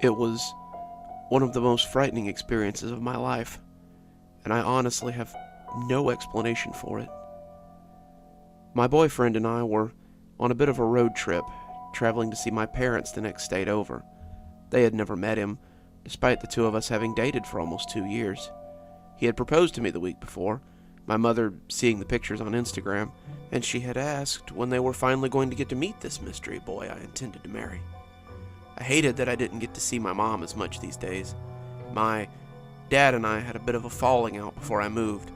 It was one of the most frightening experiences of my life, and I honestly have no explanation for it. My boyfriend and I were on a bit of a road trip, traveling to see my parents the next state over. They had never met him, despite the two of us having dated for almost 2 years. He had proposed to me the week before, my mother seeing the pictures on Instagram, and she had asked when they were finally going to get to meet this mystery boy I intended to marry. I hated that I didn't get to see my mom as much these days. My dad and I had a bit of a falling out before I moved,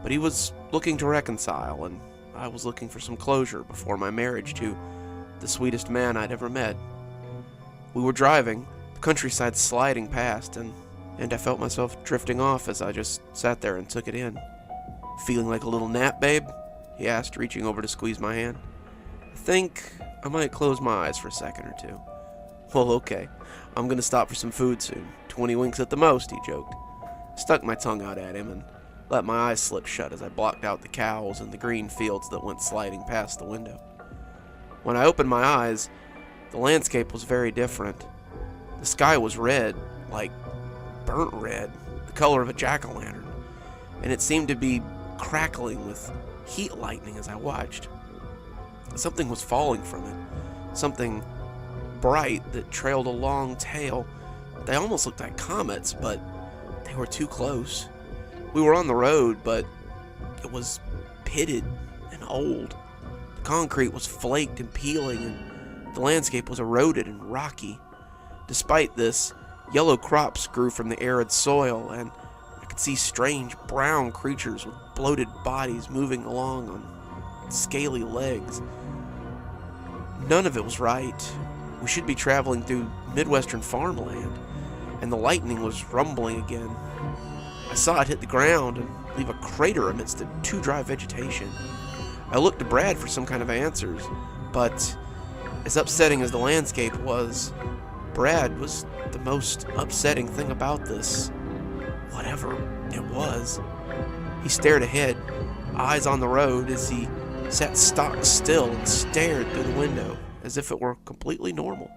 but he was looking to reconcile, and I was looking for some closure before my marriage to the sweetest man I'd ever met. We were driving, the countryside sliding past, and I felt myself drifting off as I just sat there and took it in. "Feeling like a little nap, babe?" he asked, reaching over to squeeze my hand. "I think I might close my eyes for a second or two." "Well, okay. I'm gonna stop for some food soon. 20 winks at the most," he joked. I stuck my tongue out at him and let my eyes slip shut as I blocked out the cows and the green fields that went sliding past the window. When I opened my eyes, the landscape was very different. The sky was red, like burnt red, the color of a jack-o'-lantern, and it seemed to be crackling with heat lightning as I watched. Something was falling from it, something bright that trailed a long tail. They almost looked like comets, but they were too close. We were on the road, but it was pitted and old. The concrete was flaked and peeling, and the landscape was eroded and rocky. Despite this, yellow crops grew from the arid soil, and I could see strange brown creatures with bloated bodies moving along on scaly legs. None of it was right. We should be traveling through Midwestern farmland, and the lightning was rumbling again. I saw it hit the ground and leave a crater amidst the too dry vegetation. I looked to Brad for some kind of answers, but as upsetting as the landscape was, Brad was the most upsetting thing about this, whatever it was. He stared ahead, eyes on the road, as he sat stock still and stared through the window as if it were completely normal.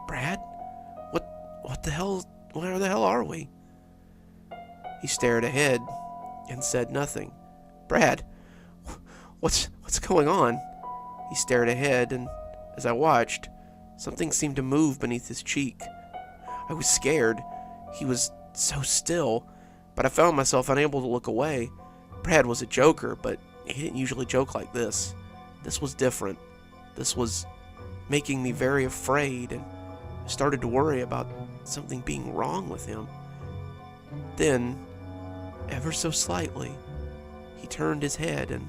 "Brad? What the hell? Where the hell are we?" He stared ahead and said nothing. "Brad, what's going on?" He stared ahead, and as I watched, something seemed to move beneath his cheek. I was scared. He was so still, but I found myself unable to look away. Brad was a joker, but he didn't usually joke like this. This was different. This was making me very afraid, and I started to worry about something being wrong with him. Then, ever so slightly, he turned his head, and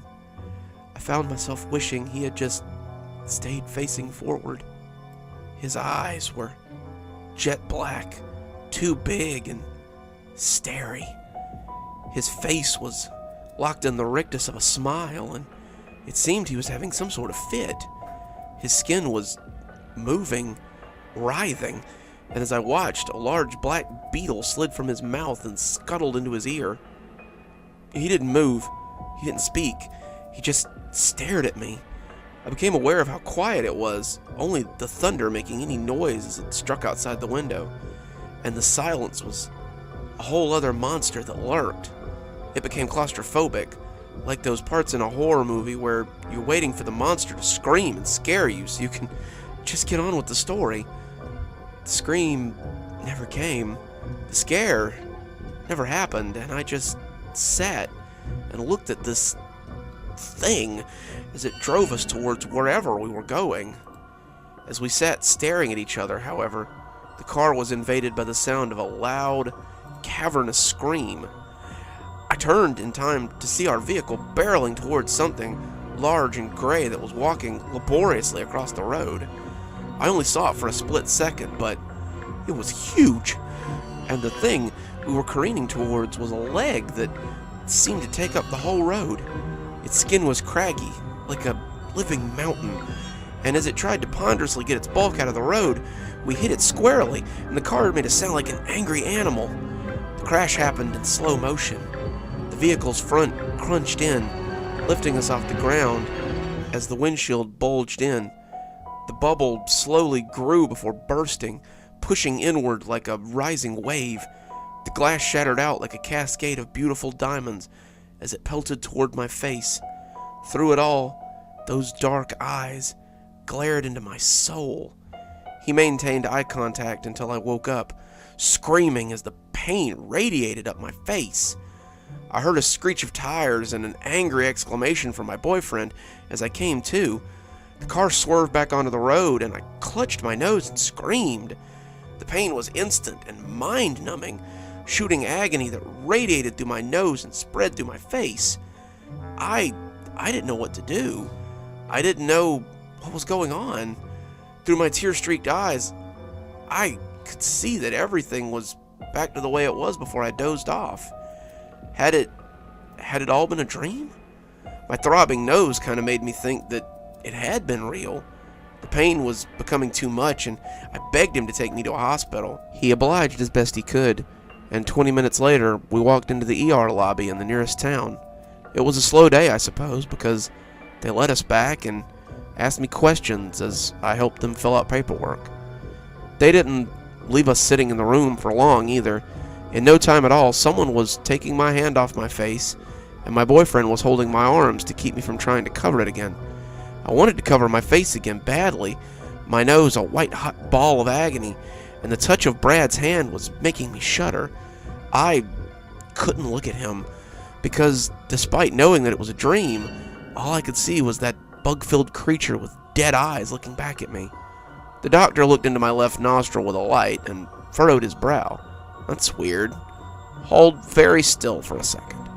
I found myself wishing he had just stayed facing forward. His eyes were jet black, too big and starey. His face was locked in the rictus of a smile, and it seemed he was having some sort of fit. His skin was moving, writhing, and as I watched, a large black beetle slid from his mouth and scuttled into his ear. He didn't move. He didn't speak. He just stared at me. I became aware of how quiet it was, only the thunder making any noise as it struck outside the window, and the silence was a whole other monster that lurked. It became claustrophobic, like those parts in a horror movie where you're waiting for the monster to scream and scare you so you can just get on with the story. The scream never came. The scare never happened, and I just sat and looked at this thing as it drove us towards wherever we were going. As we sat staring at each other, however, the car was invaded by the sound of a loud, cavernous scream. I turned in time to see our vehicle barreling towards something large and gray that was walking laboriously across the road. I only saw it for a split second, but it was huge, and the thing we were careening towards was a leg that seemed to take up the whole road. Its skin was craggy, like a living mountain, and as it tried to ponderously get its bulk out of the road, we hit it squarely, and the car made a sound like an angry animal. The crash happened in slow motion. The vehicle's front crunched in, lifting us off the ground as the windshield bulged in. The bubble slowly grew before bursting, pushing inward like a rising wave. The glass shattered out like a cascade of beautiful diamonds as it pelted toward my face. Through it all, those dark eyes glared into my soul. He maintained eye contact until I woke up, screaming as the pain radiated up my face. I heard a screech of tires and an angry exclamation from my boyfriend as I came to. The car swerved back onto the road and I clutched my nose and screamed. The pain was instant and mind-numbing, shooting agony that radiated through my nose and spread through my face. I didn't know what to do. I didn't know what was going on. Through my tear-streaked eyes, I could see that everything was back to the way it was before I dozed off. Had it all been a dream? My throbbing nose kind of made me think that it had been real. The pain was becoming too much, and I begged him to take me to a hospital. He obliged as best he could, and 20 minutes later, we walked into the ER lobby in the nearest town. It was a slow day, I suppose, because they let us back and asked me questions as I helped them fill out paperwork. They didn't leave us sitting in the room for long either. In no time at all, someone was taking my hand off my face, and my boyfriend was holding my arms to keep me from trying to cover it again. I wanted to cover my face again badly, my nose a white-hot ball of agony, and the touch of Brad's hand was making me shudder. I couldn't look at him, because despite knowing that it was a dream, all I could see was that bug-filled creature with dead eyes looking back at me. The doctor looked into my left nostril with a light and furrowed his brow. That's weird. Hold very still for a second.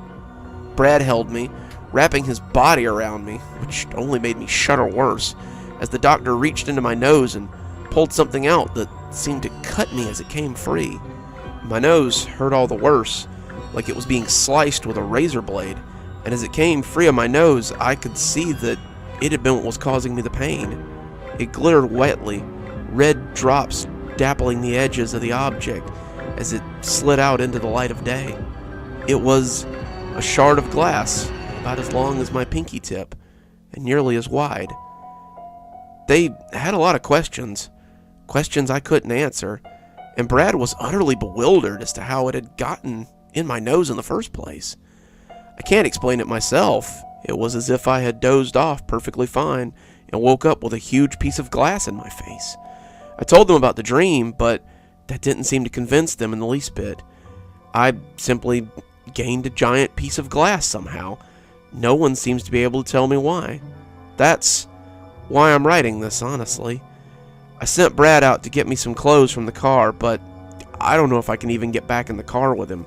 Brad held me, wrapping his body around me, which only made me shudder worse, as the doctor reached into my nose and pulled something out that seemed to cut me as it came free. My nose hurt all the worse, like it was being sliced with a razor blade, and as it came free of my nose, I could see that it had been what was causing me the pain. It glittered wetly, red drops dappling the edges of the object as it slid out into the light of day. It was a shard of glass, about as long as my pinky tip, and nearly as wide. They had a lot of questions I couldn't answer, and Brad was utterly bewildered as to how it had gotten in my nose in the first place. I can't explain it myself. It was as if I had dozed off perfectly fine and woke up with a huge piece of glass in my face. I told them about the dream, but that didn't seem to convince them in the least bit. I simply gained a giant piece of glass somehow. No one seems to be able to tell me why. That's why I'm writing this, honestly. I sent Brad out to get me some clothes from the car, but I don't know if I can even get back in the car with him.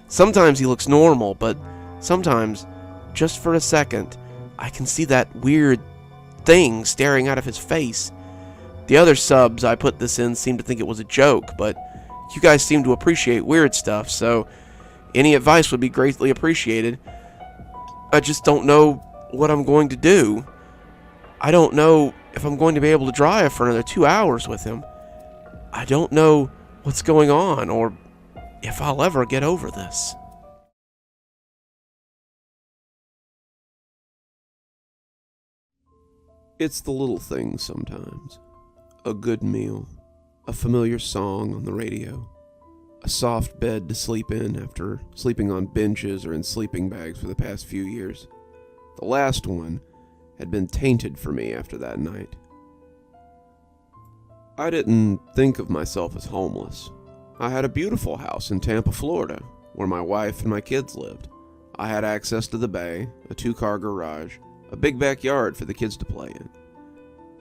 Sometimes he looks normal, but sometimes, just for a second, I can see that weird thing staring out of his face. The other subs I put this in seem to think it was a joke, but you guys seem to appreciate weird stuff, so any advice would be greatly appreciated. I just don't know what I'm going to do. I don't know if I'm going to be able to drive for another 2 hours with him. I don't know what's going on, or if I'll ever get over this. It's the little things sometimes. A good meal, a familiar song on the radio, a soft bed to sleep in after sleeping on benches or in sleeping bags for the past few years. The last one had been tainted for me after that night. I didn't think of myself as homeless. I had a beautiful house in Tampa, Florida, where my wife and my kids lived. I had access to the bay, a 2-car garage, a big backyard for the kids to play in.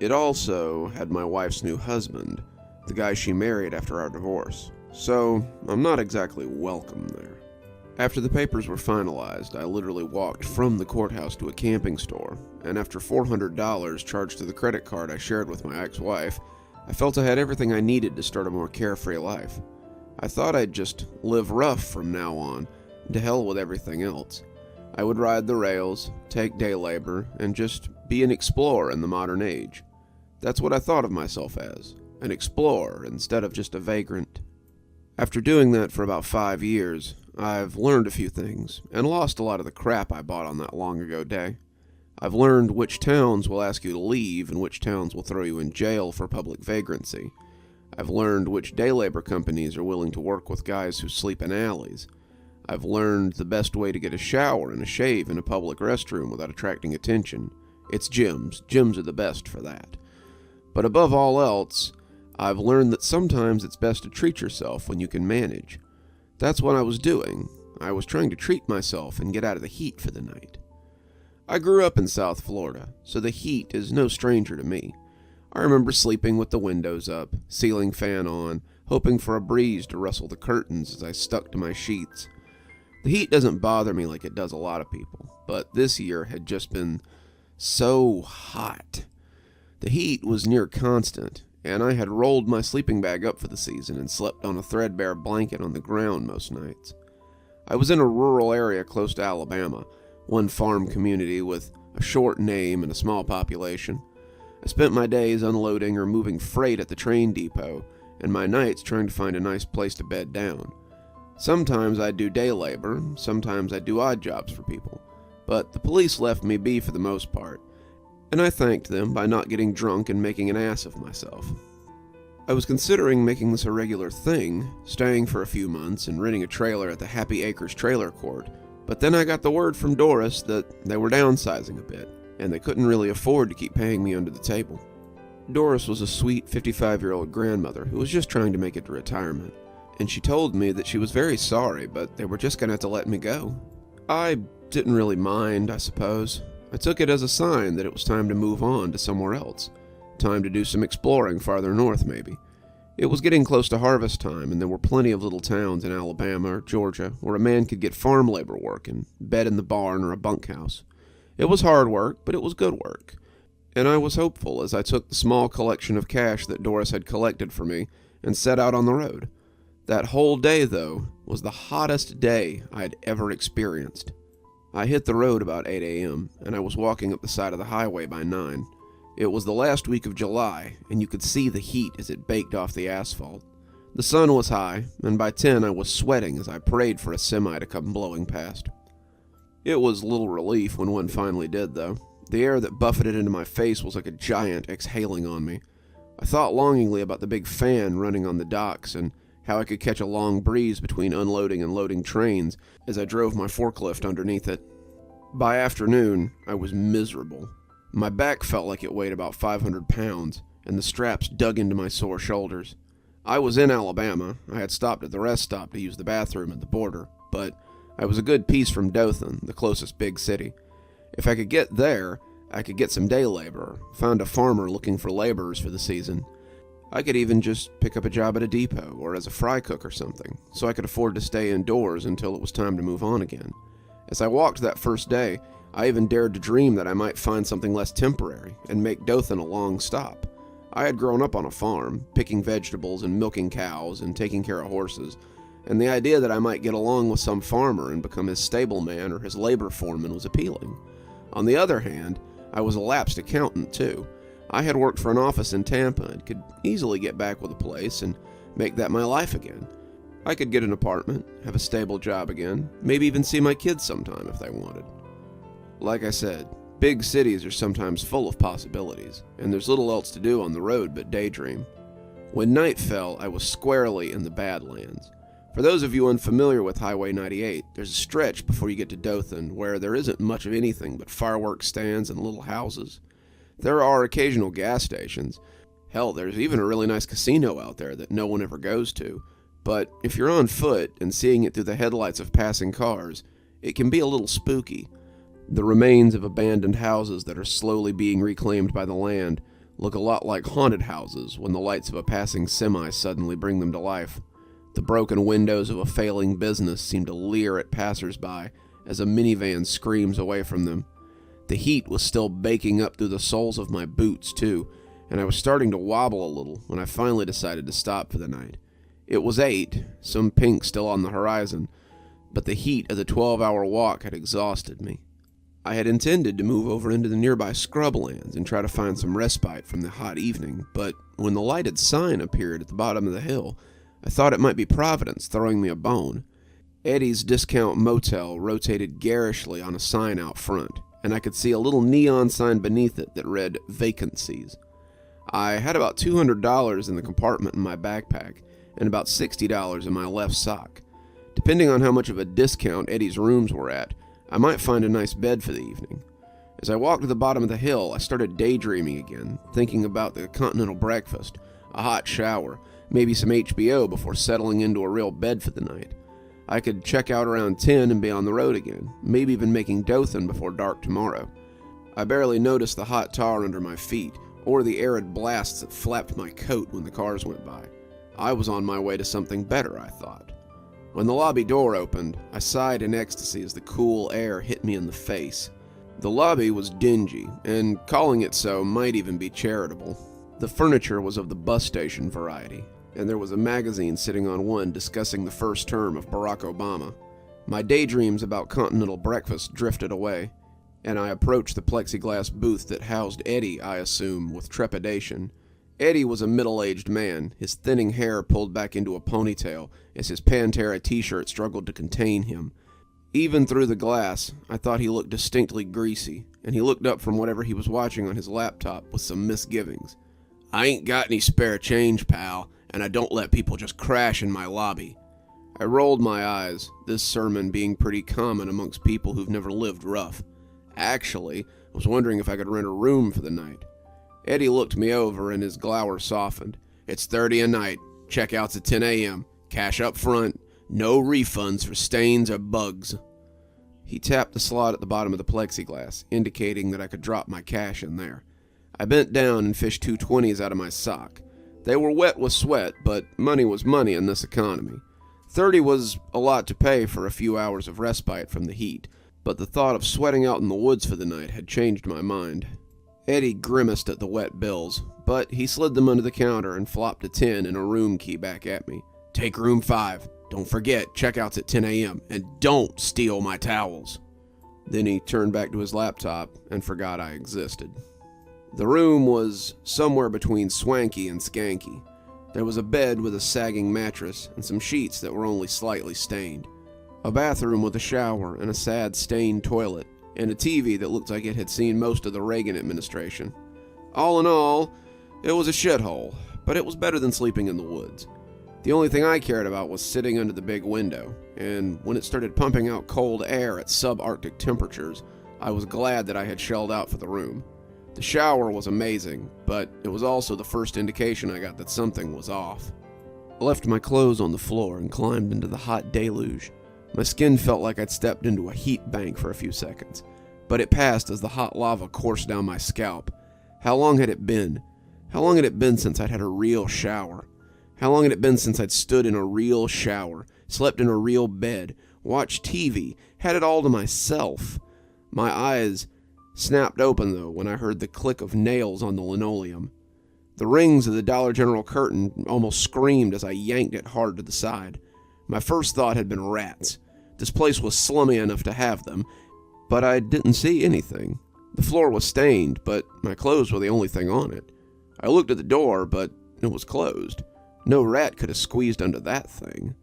It also had my wife's new husband, the guy she married after our divorce, so I'm not exactly welcome there. After the papers were finalized, I literally walked from the courthouse to a camping store, and after $400 charged to the credit card I shared with my ex-wife, I felt I had everything I needed to start a more carefree life. I thought I'd just live rough from now on, and to hell with everything else. I would ride the rails, take day labor, and just be an explorer in the modern age. That's what I thought of myself as, an explorer instead of just a vagrant. After doing that for about 5 years, I've learned a few things, and lost a lot of the crap I bought on that long ago day. I've learned which towns will ask you to leave and which towns will throw you in jail for public vagrancy. I've learned which day labor companies are willing to work with guys who sleep in alleys. I've learned the best way to get a shower and a shave in a public restroom without attracting attention. It's gyms. Gyms are the best for that. But above all else, I've learned that sometimes it's best to treat yourself when you can manage. That's what I was doing. I was trying to treat myself and get out of the heat for the night. I grew up in South Florida, so the heat is no stranger to me. I remember sleeping with the windows up, ceiling fan on, hoping for a breeze to rustle the curtains as I stuck to my sheets. The heat doesn't bother me like it does a lot of people, but this year had just been so hot. The heat was near constant, and I had rolled my sleeping bag up for the season and slept on a threadbare blanket on the ground most nights. I was in a rural area close to Alabama, one farm community with a short name and a small population. I spent my days unloading or moving freight at the train depot, and my nights trying to find a nice place to bed down. Sometimes I'd do day labor, sometimes I'd do odd jobs for people, but the police left me be for the most part, and I thanked them by not getting drunk and making an ass of myself. I was considering making this a regular thing, staying for a few months and renting a trailer at the Happy Acres Trailer Court, but then I got the word from Doris that they were downsizing a bit, and they couldn't really afford to keep paying me under the table. Doris was a sweet 55-year-old grandmother who was just trying to make it to retirement, and she told me that she was very sorry, but they were just going to have to let me go. I didn't really mind, I suppose. I took it as a sign that it was time to move on to somewhere else. Time to do some exploring farther north, maybe. It was getting close to harvest time, and there were plenty of little towns in Alabama or Georgia where a man could get farm labor work and bed in the barn or a bunkhouse. It was hard work, but it was good work. And I was hopeful as I took the small collection of cash that Doris had collected for me and set out on the road. That whole day, though, was the hottest day I'd ever experienced. I hit the road about 8 a.m., and I was walking up the side of the highway by 9. It was the last week of July, and you could see the heat as it baked off the asphalt. The sun was high, and by 10 I was sweating as I prayed for a semi to come blowing past. It was little relief when one finally did, though. The air that buffeted into my face was like a giant exhaling on me. I thought longingly about the big fan running on the docks and how I could catch a long breeze between unloading and loading trains as I drove my forklift underneath it. By afternoon, I was miserable. My back felt like it weighed about 500 pounds, and the straps dug into my sore shoulders. I was in Alabama. I had stopped at the rest stop to use the bathroom at the border, but I was a good piece from Dothan, the closest big city. If I could get there, I could get some day labor, find a farmer looking for laborers for the season. I could even just pick up a job at a depot or as a fry cook or something, so I could afford to stay indoors until it was time to move on again. As I walked that first day, I even dared to dream that I might find something less temporary and make Dothan a long stop. I had grown up on a farm, picking vegetables and milking cows and taking care of horses, and the idea that I might get along with some farmer and become his stableman or his labor foreman was appealing. On the other hand, I was a lapsed accountant too. I had worked for an office in Tampa and could easily get back with a place and make that my life again. I could get an apartment, have a stable job again, maybe even see my kids sometime if they wanted. Like I said, big cities are sometimes full of possibilities, and there's little else to do on the road but daydream. When night fell, I was squarely in the Badlands. For those of you unfamiliar with Highway 98, there's a stretch before you get to Dothan where there isn't much of anything but fireworks stands and little houses. There are occasional gas stations. Hell, there's even a really nice casino out there that no one ever goes to. But if you're on foot and seeing it through the headlights of passing cars, it can be a little spooky. The remains of abandoned houses that are slowly being reclaimed by the land look a lot like haunted houses when the lights of a passing semi suddenly bring them to life. The broken windows of a failing business seem to leer at passers-by as a minivan screams away from them. The heat was still baking up through the soles of my boots, too, and I was starting to wobble a little when I finally decided to stop for the night. It was 8, some pink still on the horizon, but the heat of the 12-hour walk had exhausted me. I had intended to move over into the nearby scrublands and try to find some respite from the hot evening, but when the lighted sign appeared at the bottom of the hill, I thought it might be Providence throwing me a bone. Eddie's Discount Motel rotated garishly on a sign out front, and I could see a little neon sign beneath it that read Vacancies. I had about $200 in the compartment in my backpack and about $60 in my left sock. Depending on how much of a discount Eddie's rooms were at, I might find a nice bed for the evening. As I walked to the bottom of the hill, I started daydreaming again, thinking about the continental breakfast, a hot shower, maybe some HBO before settling into a real bed for the night. I could check out around 10 and be on the road again, maybe even making Dothan before dark tomorrow. I barely noticed the hot tar under my feet, or the arid blasts that flapped my coat when the cars went by. I was on my way to something better, I thought. When the lobby door opened, I sighed in ecstasy as the cool air hit me in the face. The lobby was dingy, and calling it so might even be charitable. The furniture was of the bus station variety, and there was a magazine sitting on one discussing the first term of Barack Obama. My daydreams about continental breakfast drifted away, and I approached the plexiglass booth that housed Eddie, I assume, with trepidation. Eddie was a middle-aged man, his thinning hair pulled back into a ponytail as his Pantera t-shirt struggled to contain him. Even through the glass, I thought he looked distinctly greasy, and he looked up from whatever he was watching on his laptop with some misgivings. "I ain't got any spare change, pal, and I don't let people just crash in my lobby." I rolled my eyes, this sermon being pretty common amongst people who've never lived rough. Actually, I was wondering if I could rent a room for the night. Eddie looked me over and his glower softened. "It's $30 a night. Checkouts at 10 a.m. Cash up front. No refunds for stains or bugs." He tapped the slot at the bottom of the plexiglass, indicating that I could drop my cash in there. I bent down and fished two 20s out of my sock. They were wet with sweat, but money was money in this economy. 30 was a lot to pay for a few hours of respite from the heat, but the thought of sweating out in the woods for the night had changed my mind. Eddie grimaced at the wet bills, but he slid them under the counter and flopped a 10 and a room key back at me. "Take room 5. Don't forget, checkouts at 10 a.m. And don't steal my towels." Then he turned back to his laptop and forgot I existed. The room was somewhere between swanky and skanky. There was a bed with a sagging mattress and some sheets that were only slightly stained. A bathroom with a shower and a sad stained toilet, and a TV that looked like it had seen most of the Reagan administration. All in all, it was a shithole, but it was better than sleeping in the woods. The only thing I cared about was sitting under the big window, and when it started pumping out cold air at subarctic temperatures, I was glad that I had shelled out for the room. The shower was amazing, but it was also the first indication I got that something was off. I left my clothes on the floor and climbed into the hot deluge. My skin felt like I'd stepped into a heat bank for a few seconds, but it passed as the hot lava coursed down my scalp. How long had it been? How long had it been since I'd had a real shower? How long had it been since I'd stood in a real shower, slept in a real bed, watched TV, had it all to myself? My eyes snapped open, though, when I heard the click of nails on the linoleum. The rings of the Dollar General curtain almost screamed as I yanked it hard to the side. My first thought had been rats. This place was slummy enough to have them, but I didn't see anything. The floor was stained, but my clothes were the only thing on it. I looked at the door, but it was closed. No rat could have squeezed under that thing.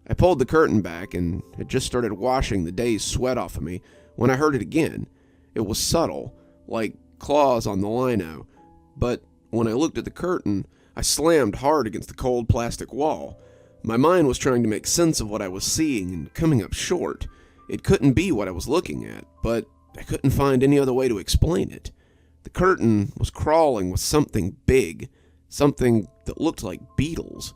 I pulled the curtain back and had just started washing the day's sweat off of me when I heard it again. It was subtle, like claws on the lino, but when I looked at the curtain, I slammed hard against the cold plastic wall. My mind was trying to make sense of what I was seeing and coming up short. It couldn't be what I was looking at, but I couldn't find any other way to explain it. The curtain was crawling with something big, something that looked like beetles.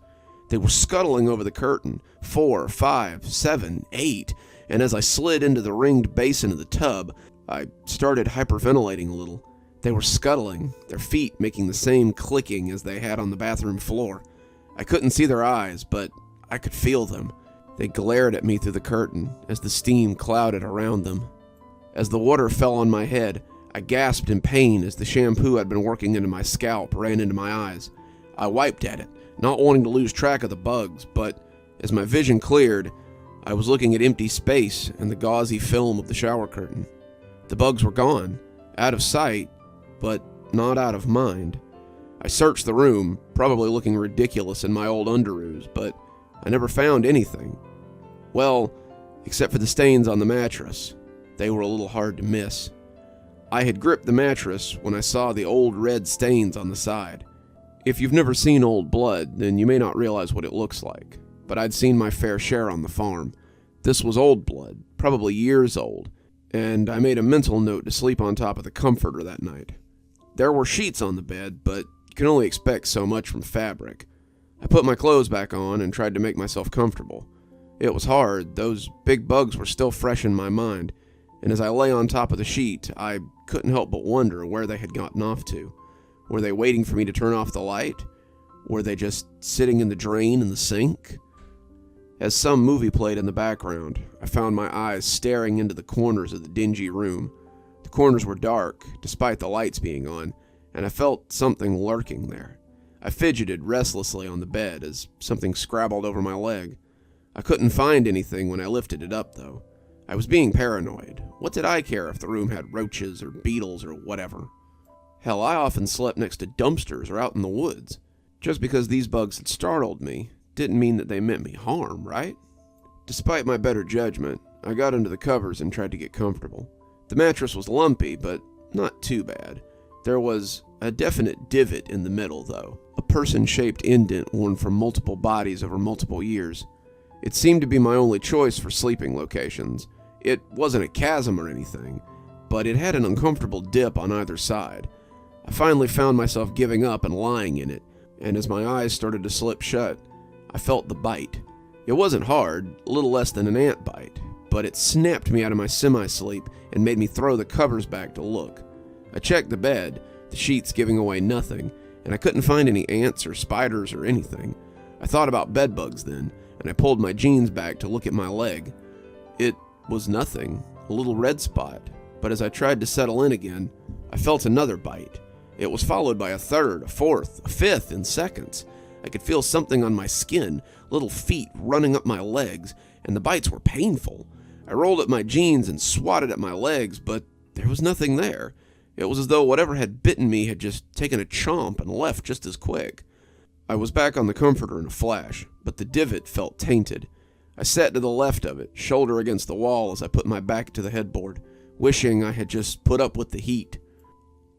They were scuttling over the curtain, 4, 5, 7, 8, and as I slid into the ringed basin of the tub, I started hyperventilating a little. They were scuttling, their feet making the same clicking as they had on the bathroom floor. I couldn't see their eyes, but I could feel them. They glared at me through the curtain as the steam clouded around them. As the water fell on my head, I gasped in pain as the shampoo I'd been working into my scalp ran into my eyes. I wiped at it, not wanting to lose track of the bugs, but as my vision cleared, I was looking at empty space and the gauzy film of the shower curtain. The bugs were gone, out of sight, but not out of mind. I searched the room, probably looking ridiculous in my old underoos, but I never found anything. Well, except for the stains on the mattress. They were a little hard to miss. I had gripped the mattress when I saw the old red stains on the side. If you've never seen old blood, then you may not realize what it looks like, but I'd seen my fair share on the farm. This was old blood, probably years old, and I made a mental note to sleep on top of the comforter that night. There were sheets on the bed, but you can only expect so much from fabric. I put my clothes back on and tried to make myself comfortable. It was hard. Those big bugs were still fresh in my mind, and as I lay on top of the sheet, I couldn't help but wonder where they had gotten off to. Were they waiting for me to turn off the light? Were they just sitting in the drain in the sink? As some movie played in the background, I found my eyes staring into the corners of the dingy room. The corners were dark, despite the lights being on, and I felt something lurking there. I fidgeted restlessly on the bed as something scrabbled over my leg. I couldn't find anything when I lifted it up, though. I was being paranoid. What did I care if the room had roaches or beetles or whatever? Hell, I often slept next to dumpsters or out in the woods. Just because these bugs had startled me didn't mean that they meant me harm, right? Despite my better judgment, I got under the covers and tried to get comfortable. The mattress was lumpy, but not too bad. There was a definite divot in the middle, though, a person-shaped indent worn from multiple bodies over multiple years. It seemed to be my only choice for sleeping locations. It wasn't a chasm or anything, but it had an uncomfortable dip on either side. I finally found myself giving up and lying in it, and as my eyes started to slip shut, I felt the bite. It wasn't hard, a little less than an ant bite, but it snapped me out of my semi-sleep and made me throw the covers back to look. I checked the bed, the sheets giving away nothing, and I couldn't find any ants or spiders or anything. I thought about bedbugs then, and I pulled my jeans back to look at my leg. It was nothing, a little red spot, but as I tried to settle in again, I felt another bite. It was followed by a third, a fourth, a fifth in seconds. I could feel something on my skin, little feet running up my legs, and the bites were painful. I rolled up my jeans and swatted at my legs, but there was nothing there. It was as though whatever had bitten me had just taken a chomp and left just as quick. I was back on the comforter in a flash, but the divot felt tainted. I sat to the left of it, shoulder against the wall as I put my back to the headboard, wishing I had just put up with the heat.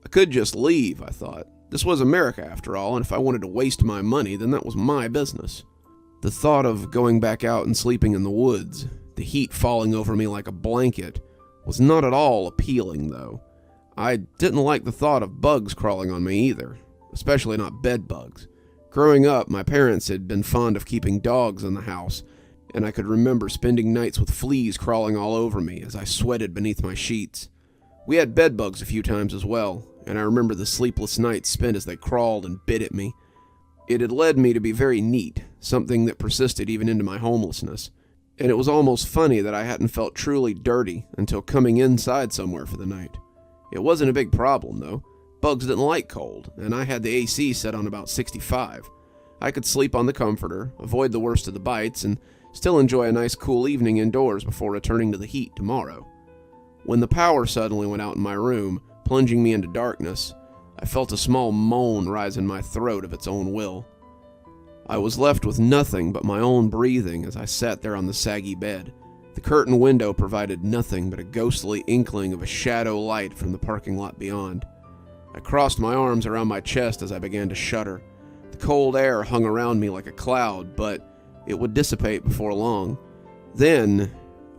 I could just leave, I thought. This was America after all, and if I wanted to waste my money, then that was my business. The thought of going back out and sleeping in the woods, the heat falling over me like a blanket, was not at all appealing, though. I didn't like the thought of bugs crawling on me either, especially not bed bugs. Growing up, my parents had been fond of keeping dogs in the house, and I could remember spending nights with fleas crawling all over me as I sweated beneath my sheets. We had bed bugs a few times as well, and I remember the sleepless nights spent as they crawled and bit at me. It had led me to be very neat, something that persisted even into my homelessness, and it was almost funny that I hadn't felt truly dirty until coming inside somewhere for the night. It wasn't a big problem, though. Bugs didn't like cold, and I had the AC set on about 65. I could sleep on the comforter, avoid the worst of the bites, and still enjoy a nice cool evening indoors before returning to the heat tomorrow. When the power suddenly went out in my room, plunging me into darkness, I felt a small moan rise in my throat of its own will. I was left with nothing but my own breathing as I sat there on the saggy bed. The curtain window provided nothing but a ghostly inkling of a shadow light from the parking lot beyond. I crossed my arms around my chest as I began to shudder. The cold air hung around me like a cloud, but it would dissipate before long. Then,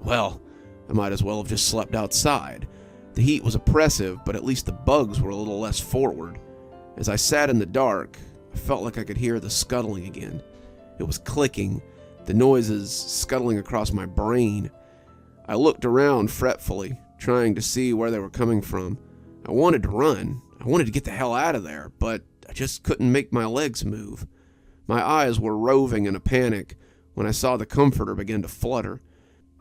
well, I might as well have just slept outside. The heat was oppressive, but at least the bugs were a little less forward. As I sat in the dark, I felt like I could hear the scuttling again. It was clicking, the noises scuttling across my brain. I looked around fretfully, trying to see where they were coming from. I wanted to run. I wanted to get the hell out of there, but I just couldn't make my legs move. My eyes were roving in a panic when I saw the comforter begin to flutter.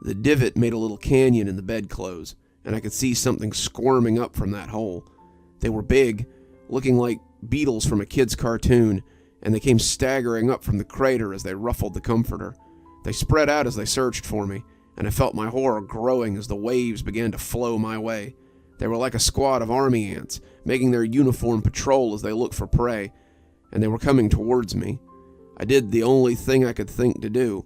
The divot made a little canyon in the bedclothes, and I could see something squirming up from that hole. They were big, looking like beetles from a kid's cartoon, and they came staggering up from the crater as they ruffled the comforter. They spread out as they searched for me, and I felt my horror growing as the waves began to flow my way. They were like a squad of army ants, making their uniform patrol as they looked for prey, and they were coming towards me. I did the only thing I could think to do.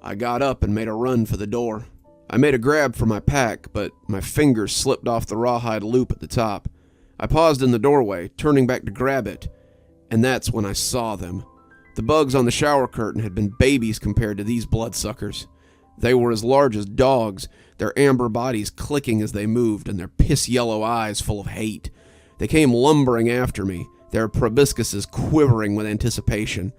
I got up and made a run for the door. I made a grab for my pack, but my fingers slipped off the rawhide loop at the top. I paused in the doorway, turning back to grab it, And that's when I saw them. The bugs on the shower curtain had been babies compared to these bloodsuckers. They were as large as dogs, their amber bodies clicking as they moved, and their piss-yellow eyes full of hate. They came lumbering after me, their proboscises quivering with anticipation.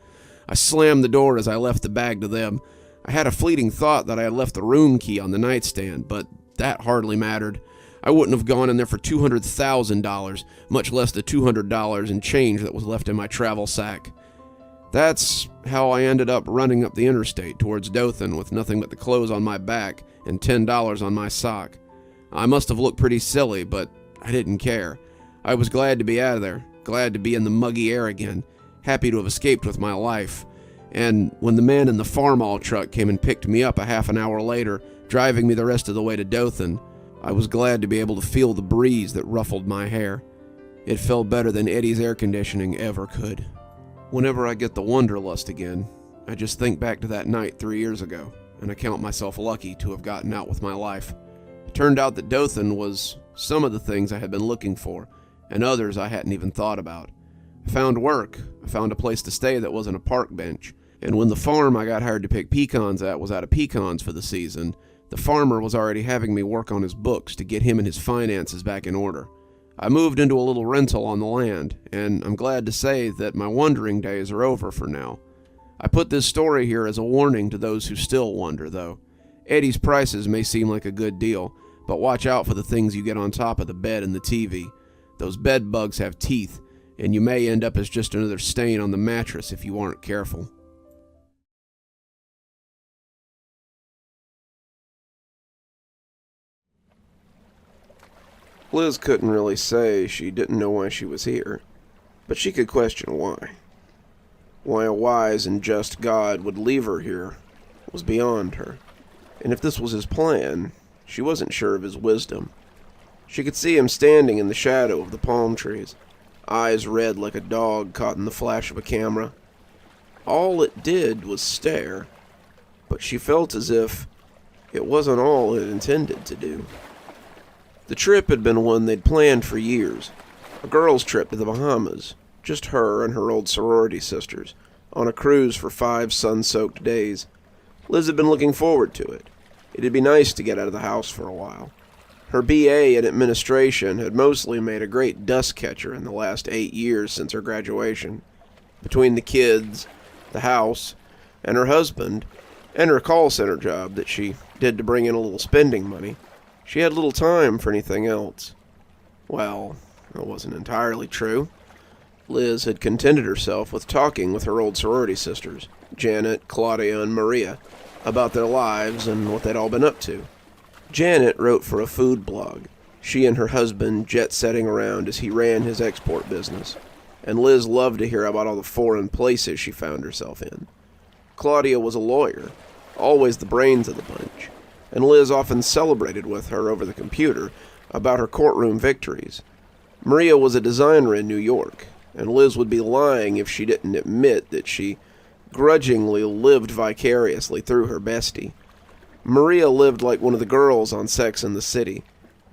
I slammed the door as I left the bag to them. I had a fleeting thought that I had left the room key on the nightstand, but that hardly mattered. I wouldn't have gone in there for $200,000, much less the $200 in change that was left in my travel sack. That's how I ended up running up the interstate towards Dothan with nothing but the clothes on my back and $10 on my sock. I must have looked pretty silly, but I didn't care. I was glad to be out of there, glad to be in the muggy air again, happy to have escaped with my life. And when the man in the Farmall truck came and picked me up a half an hour later, driving me the rest of the way to Dothan, I was glad to be able to feel the breeze that ruffled my hair. It felt better than Eddie's air conditioning ever could. Whenever I get the wanderlust again, I just think back to that night 3 years ago, and I count myself lucky to have gotten out with my life. It turned out that Dothan was some of the things I had been looking for, and others I hadn't even thought about. I found work. I found a place to stay that wasn't a park bench, and when the farm I got hired to pick pecans at was out of pecans for the season, the farmer was already having me work on his books to get him and his finances back in order. I moved into a little rental on the land, and I'm glad to say that my wandering days are over for now. I put this story here as a warning to those who still wonder, though. Eddie's prices may seem like a good deal, but watch out for the things you get on top of the bed and the TV. Those bed bugs have teeth, and you may end up as just another stain on the mattress if you aren't careful. Liz couldn't really say she didn't know why she was here, but she could question why. Why a wise and just God would leave her here was beyond her, and if this was his plan, she wasn't sure of his wisdom. She could see him standing in the shadow of the palm trees, eyes red like a dog caught in the flash of a camera. All it did was stare, but she felt as if it wasn't all it intended to do. The trip had been one they'd planned for years, a girls' trip to the Bahamas, just her and her old sorority sisters, on a cruise for 5 sun-soaked days. Liz had been looking forward to it. It'd be nice to get out of the house for a while. Her BA in administration had mostly made a great dust catcher in the last 8 years since her graduation. Between the kids, the house, and her husband, and her call center job that she did to bring in a little spending money, she had little time for anything else. Well, that wasn't entirely true. Liz had contented herself with talking with her old sorority sisters, Janet, Claudia, and Maria, about their lives and what they'd all been up to. Janet wrote for a food blog, she and her husband jet-setting around as he ran his export business, and Liz loved to hear about all the foreign places she found herself in. Claudia was a lawyer, always the brains of the bunch, and Liz often celebrated with her over the computer about her courtroom victories. Maria was a designer in New York, and Liz would be lying if she didn't admit that she grudgingly lived vicariously through her bestie. Maria lived like one of the girls on Sex and the City,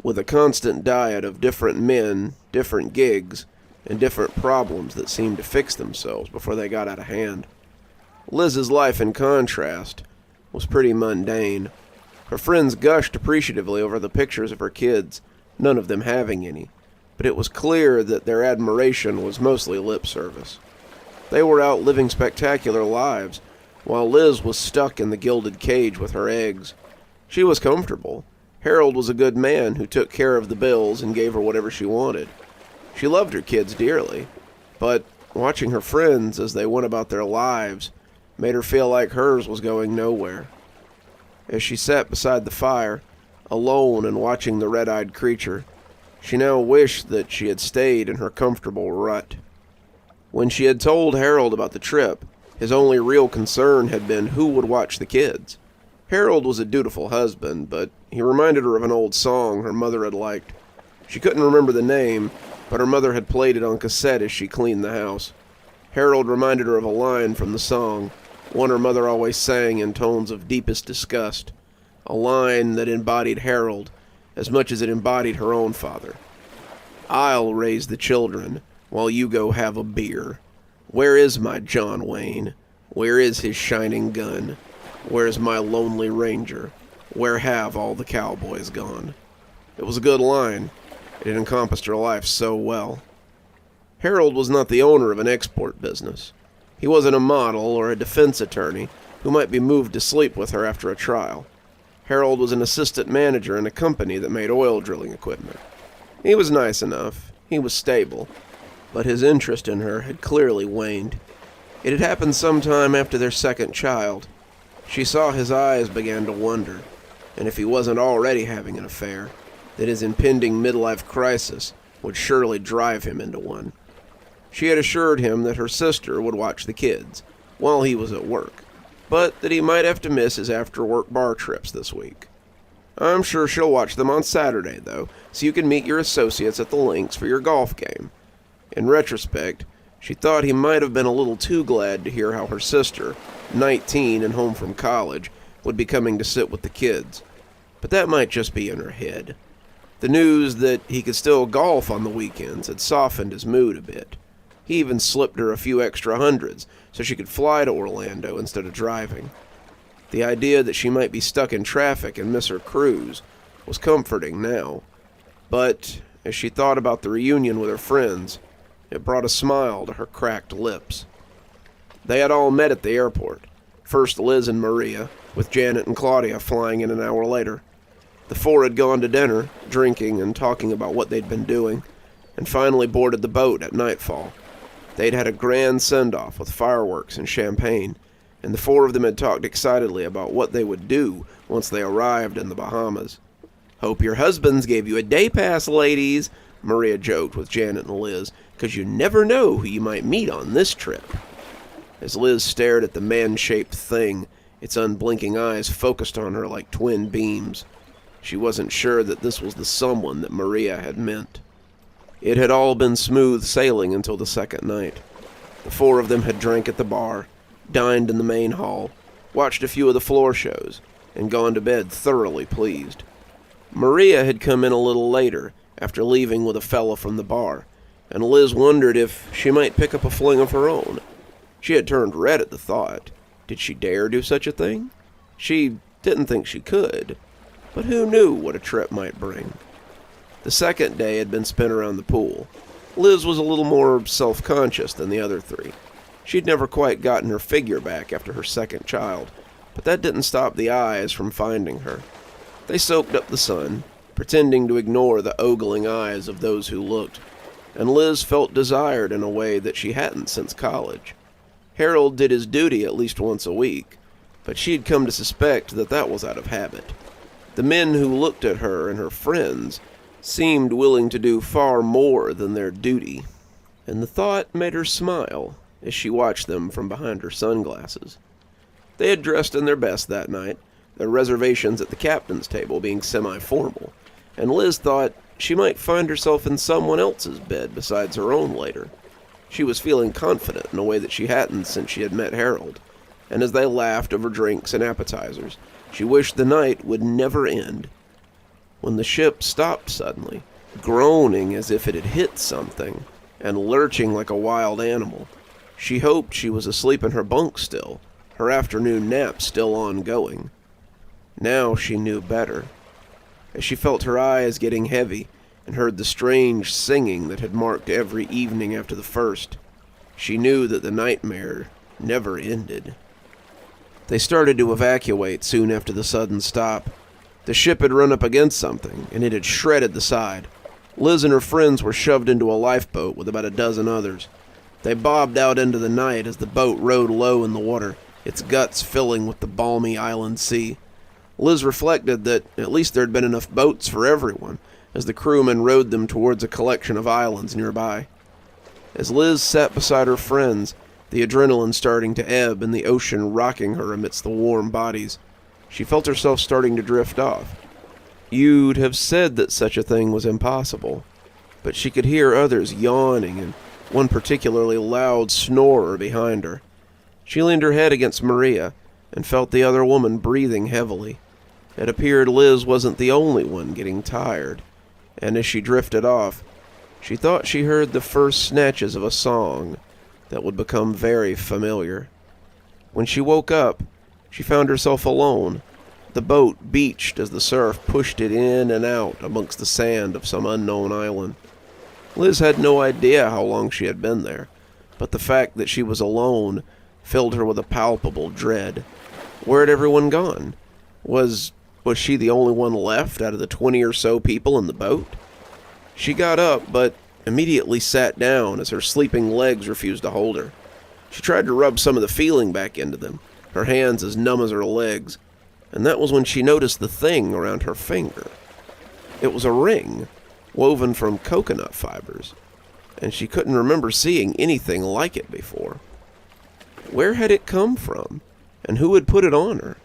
with a constant diet of different men, different gigs, and different problems that seemed to fix themselves before they got out of hand. Liz's life, in contrast, was pretty mundane. Her friends gushed appreciatively over the pictures of her kids, none of them having any, but it was clear that their admiration was mostly lip service. They were out living spectacular lives, while Liz was stuck in the gilded cage with her eggs. She was comfortable. Harold was a good man who took care of the bills and gave her whatever she wanted. She loved her kids dearly, but watching her friends as they went about their lives made her feel like hers was going nowhere. As she sat beside the fire, alone and watching the red-eyed creature, she now wished that she had stayed in her comfortable rut. When she had told Harold about the trip, his only real concern had been who would watch the kids. Harold was a dutiful husband, but he reminded her of an old song her mother had liked. She couldn't remember the name, but her mother had played it on cassette as she cleaned the house. Harold reminded her of a line from the song, one her mother always sang in tones of deepest disgust, a line that embodied Harold as much as it embodied her own father. "I'll raise the children while you go have a beer." Where is my John Wayne? Where is his shining gun? Where's my lonely ranger? Where have all the cowboys gone? It was a good line. It encompassed her life so well. Harold was not the owner of an export business. He wasn't a model or a defense attorney who might be moved to sleep with her after a trial. Harold was an assistant manager in a company that made oil drilling equipment. He was nice enough. He was stable. But his interest in her had clearly waned. It had happened sometime after their second child. She saw his eyes began to wander, and if he wasn't already having an affair, that his impending midlife crisis would surely drive him into one. She had assured him that her sister would watch the kids while he was at work, but that he might have to miss his after-work bar trips this week. I'm sure she'll watch them on Saturday, though, so you can meet your associates at the links for your golf game. In retrospect, she thought he might have been a little too glad to hear how her sister, 19 and home from college, would be coming to sit with the kids. But that might just be in her head. The news that he could still golf on the weekends had softened his mood a bit. He even slipped her a few extra hundreds so she could fly to Orlando instead of driving. The idea that she might be stuck in traffic and miss her cruise was comforting now. But as she thought about the reunion with her friends, it brought a smile to her cracked lips. They had all met at the airport. First Liz and Maria, with Janet and Claudia flying in an hour later. The four had gone to dinner, drinking and talking about what they'd been doing, and finally boarded the boat at nightfall. They'd had a grand send-off with fireworks and champagne, and the four of them had talked excitedly about what they would do once they arrived in the Bahamas. "Hope your husbands gave you a day pass, ladies," Maria joked with Janet and Liz, "'cause you never know who you might meet on this trip." As Liz stared at the man-shaped thing, its unblinking eyes focused on her like twin beams. She wasn't sure that this was the someone that Maria had meant. It had all been smooth sailing until the second night. The four of them had drank at the bar, dined in the main hall, watched a few of the floor shows, and gone to bed thoroughly pleased. Maria had come in a little later, after leaving with a fella from the bar, and Liz wondered if she might pick up a fling of her own. She had turned red at the thought. Did she dare do such a thing? She didn't think she could, but who knew what a trip might bring? The second day had been spent around the pool. Liz was a little more self-conscious than the other three. She'd never quite gotten her figure back after her second child, but that didn't stop the eyes from finding her. They soaked up the sun, pretending to ignore the ogling eyes of those who looked, and Liz felt desired in a way that she hadn't since college. Harold did his duty at least once a week, but she'd come to suspect that that was out of habit. The men who looked at her and her friends seemed willing to do far more than their duty, and the thought made her smile as she watched them from behind her sunglasses. They had dressed in their best that night, their reservations at the captain's table being semi-formal, and Liz thought she might find herself in someone else's bed besides her own later. She was feeling confident in a way that she hadn't since she had met Harold, and as they laughed over drinks and appetizers, she wished the night would never end. When the ship stopped suddenly, groaning as if it had hit something, and lurching like a wild animal, she hoped she was asleep in her bunk still, her afternoon nap still ongoing. Now she knew better. As she felt her eyes getting heavy and heard the strange singing that had marked every evening after the first, she knew that the nightmare never ended. They started to evacuate soon after the sudden stop. The ship had run up against something, and it had shredded the side. Liz and her friends were shoved into a lifeboat with about a dozen others. They bobbed out into the night as the boat rode low in the water, its guts filling with the balmy island sea. Liz reflected that at least there had been enough boats for everyone, as the crewmen rowed them towards a collection of islands nearby. As Liz sat beside her friends, the adrenaline starting to ebb and the ocean rocking her amidst the warm bodies, she felt herself starting to drift off. You'd have said that such a thing was impossible, but she could hear others yawning and one particularly loud snorer behind her. She leaned her head against Maria and felt the other woman breathing heavily. It appeared Liz wasn't the only one getting tired, and as she drifted off, she thought she heard the first snatches of a song, that would become very familiar. When she woke up, she found herself alone. The boat beached as the surf pushed it in and out amongst the sand of some unknown island. Liz had no idea how long she had been there, but the fact that she was alone filled her with a palpable dread. Where had everyone gone? Was she the only one left out of the 20 or so people in the boat? She got up, but immediately sat down as her sleeping legs refused to hold her. She tried to rub some of the feeling back into them, her hands as numb as her legs, and that was when she noticed the thing around her finger. It was a ring, woven from coconut fibers, and she couldn't remember seeing anything like it before. Where had it come from, and who had put it on her?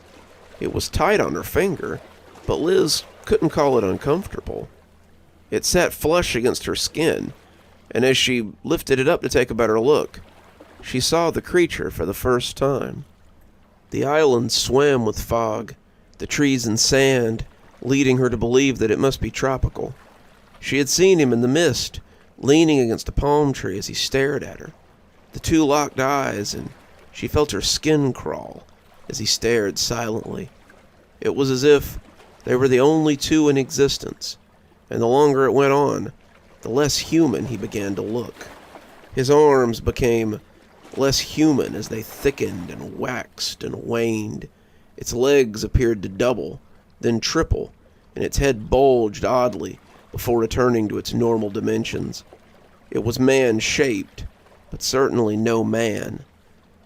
It was tight on her finger, but Liz couldn't call it uncomfortable. It sat flush against her skin, and as she lifted it up to take a better look, she saw the creature for the first time. The island swam with fog, the trees and sand leading her to believe that it must be tropical. She had seen him in the mist, leaning against a palm tree as he stared at her. The two locked eyes, and she felt her skin crawl as he stared silently. It was as if they were the only two in existence, and the longer it went on, the less human he began to look. His arms became less human as they thickened and waxed and waned. Its legs appeared to double, then triple, and its head bulged oddly before returning to its normal dimensions. It was man-shaped, but certainly no man.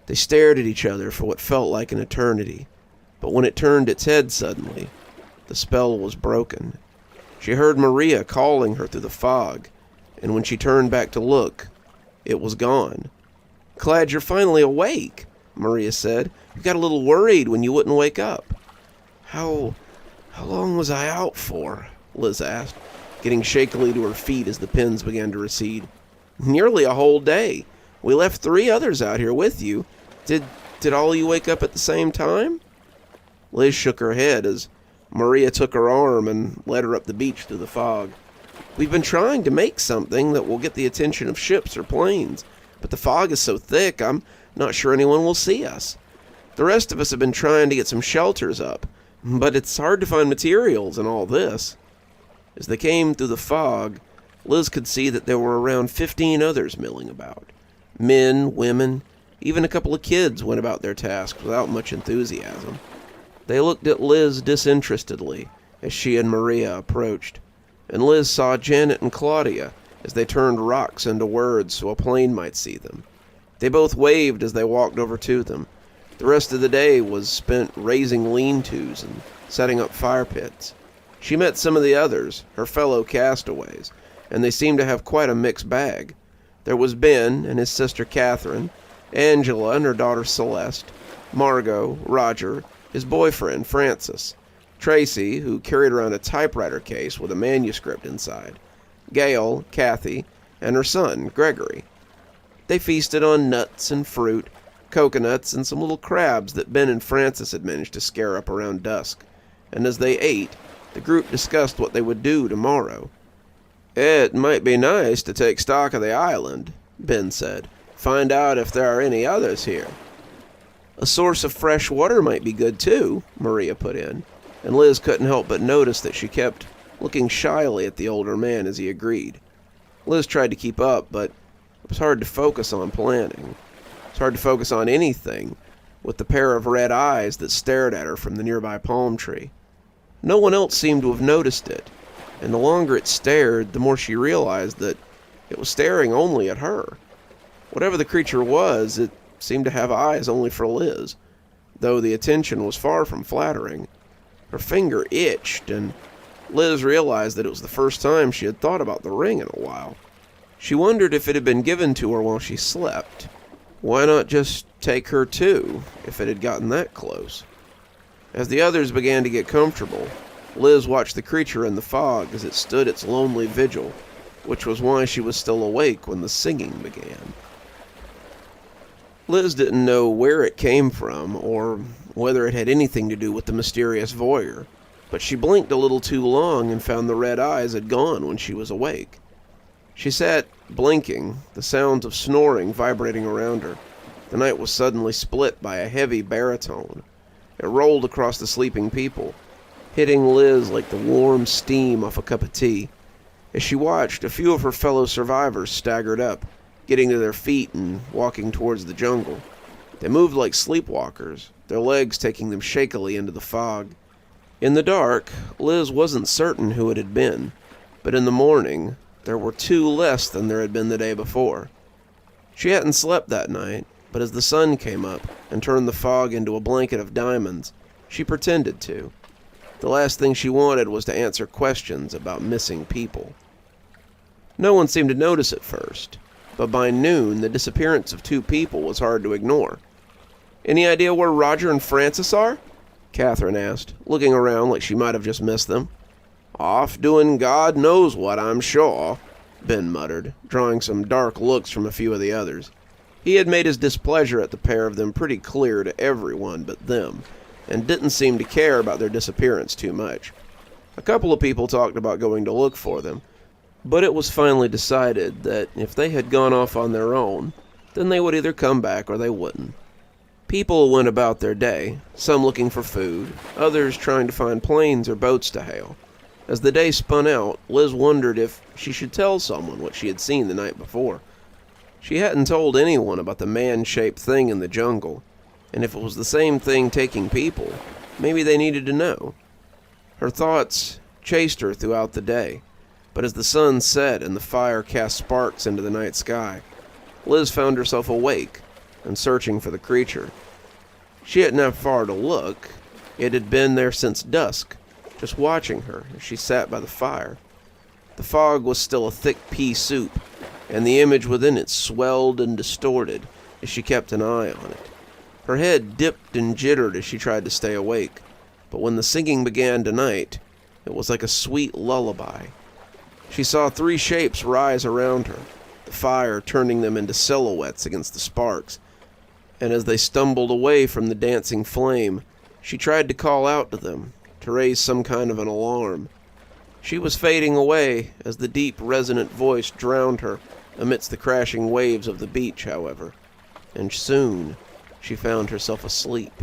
They stared at each other for what felt like an eternity, but when it turned its head suddenly, the spell was broken. She heard Maria calling her through the fog, and when she turned back to look, it was gone. "Glad you're finally awake," Maria said. "We got a little worried when you wouldn't wake up." How long was I out for?" Liz asked, getting shakily to her feet as the pins began to recede. "Nearly a whole day. We left 3 others out here with you. Did all you wake up at the same time?" Liz shook her head as Maria took her arm and led her up the beach through the fog. "We've been trying to make something that will get the attention of ships or planes, but the fog is so thick I'm not sure anyone will see us. The rest of us have been trying to get some shelters up, but it's hard to find materials and all this." As they came through the fog, Liz could see that there were around 15 others milling about. Men, women, even a couple of kids went about their tasks without much enthusiasm. They looked at Liz disinterestedly as she and Maria approached, and Liz saw Janet and Claudia as they turned rocks into words so a plane might see them. They both waved as they walked over to them. The rest of the day was spent raising lean-tos and setting up fire pits. She met some of the others, her fellow castaways, and they seemed to have quite a mixed bag. There was Ben and his sister Catherine, Angela and her daughter Celeste, Margot, Roger, his boyfriend Francis, Tracy, who carried around a typewriter case with a manuscript inside, Gail, Kathy, and her son, Gregory. They feasted on nuts and fruit, coconuts, and some little crabs that Ben and Francis had managed to scare up around dusk, and as they ate, the group discussed what they would do tomorrow. "It might be nice to take stock of the island," Ben said. "Find out if there are any others here." "A source of fresh water might be good too," Maria put in, and Liz couldn't help but notice that she kept looking shyly at the older man as he agreed. Liz tried to keep up, but it was hard to focus on planning. It was hard to focus on anything with the pair of red eyes that stared at her from the nearby palm tree. No one else seemed to have noticed it, and the longer it stared, the more she realized that it was staring only at her. Whatever the creature was, it seemed to have eyes only for Liz, though the attention was far from flattering. Her finger itched, and Liz realized that it was the first time she had thought about the ring in a while. She wondered if it had been given to her while she slept. Why not just take her too, if it had gotten that close? As the others began to get comfortable, Liz watched the creature in the fog as it stood its lonely vigil, which was why she was still awake when the singing began. Liz didn't know where it came from, or whether it had anything to do with the mysterious voyeur, but she blinked a little too long and found the red eyes had gone when she was awake. She sat, blinking, the sounds of snoring vibrating around her. The night was suddenly split by a heavy baritone. It rolled across the sleeping people, hitting Liz like the warm steam off a cup of tea. As she watched, a few of her fellow survivors staggered up, getting to their feet and walking towards the jungle. They moved like sleepwalkers, their legs taking them shakily into the fog. In the dark, Liz wasn't certain who it had been, but in the morning, there were two less than there had been the day before. She hadn't slept that night, but as the sun came up and turned the fog into a blanket of diamonds, she pretended to. The last thing she wanted was to answer questions about missing people. No one seemed to notice at first, but by noon the disappearance of two people was hard to ignore. "Any idea where Roger and Francis are?" Catherine asked, looking around like she might have just missed them. "Off doing God knows what, I'm sure," Ben muttered, drawing some dark looks from a few of the others. He had made his displeasure at the pair of them pretty clear to everyone but them, and didn't seem to care about their disappearance too much. A couple of people talked about going to look for them, but it was finally decided that if they had gone off on their own, then they would either come back or they wouldn't. People went about their day, some looking for food, others trying to find planes or boats to hail. As the day spun out, Liz wondered if she should tell someone what she had seen the night before. She hadn't told anyone about the man-shaped thing in the jungle, and if it was the same thing taking people, maybe they needed to know. Her thoughts chased her throughout the day, but as the sun set and the fire cast sparks into the night sky, Liz found herself awake and searching for the creature. She hadn't have far to look. It had been there since dusk, just watching her as she sat by the fire. The fog was still a thick pea soup, and the image within it swelled and distorted as she kept an eye on it. Her head dipped and jittered as she tried to stay awake, but when the singing began tonight, it was like a sweet lullaby. She saw three shapes rise around her, the fire turning them into silhouettes against the sparks, and as they stumbled away from the dancing flame, she tried to call out to them, to raise some kind of an alarm. She was fading away as the deep, resonant voice drowned her amidst the crashing waves of the beach, however, and soon she found herself asleep.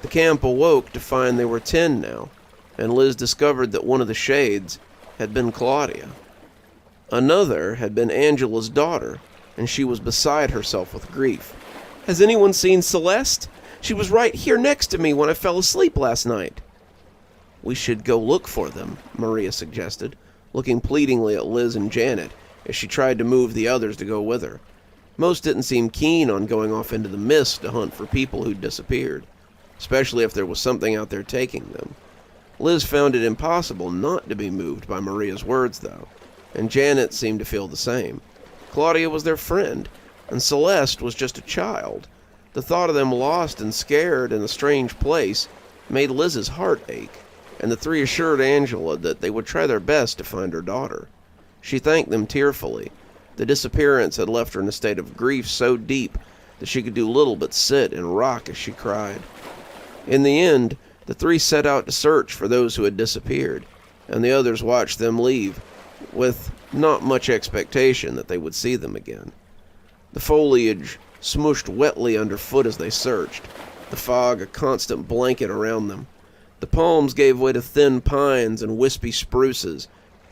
The camp awoke to find they were 10 now, and Liz discovered that one of the shades had been Claudia. Another had been Angela's daughter, and she was beside herself with grief. "Has anyone seen Celeste? She was right here next to me when I fell asleep last night." "We should go look for them," Maria suggested, looking pleadingly at Liz and Janet as she tried to move the others to go with her. Most didn't seem keen on going off into the mist to hunt for people who'd disappeared, especially if there was something out there taking them. Liz found it impossible not to be moved by Maria's words, though, and Janet seemed to feel the same. Claudia was their friend, and Celeste was just a child. The thought of them lost and scared in a strange place made Liz's heart ache, and the three assured Angela that they would try their best to find her daughter. She thanked them tearfully. The disappearance had left her in a state of grief so deep that she could do little but sit and rock as she cried. In the end, the three set out to search for those who had disappeared, and the others watched them leave, with not much expectation that they would see them again. The foliage smooshed wetly underfoot as they searched, the fog a constant blanket around them. The palms gave way to thin pines and wispy spruces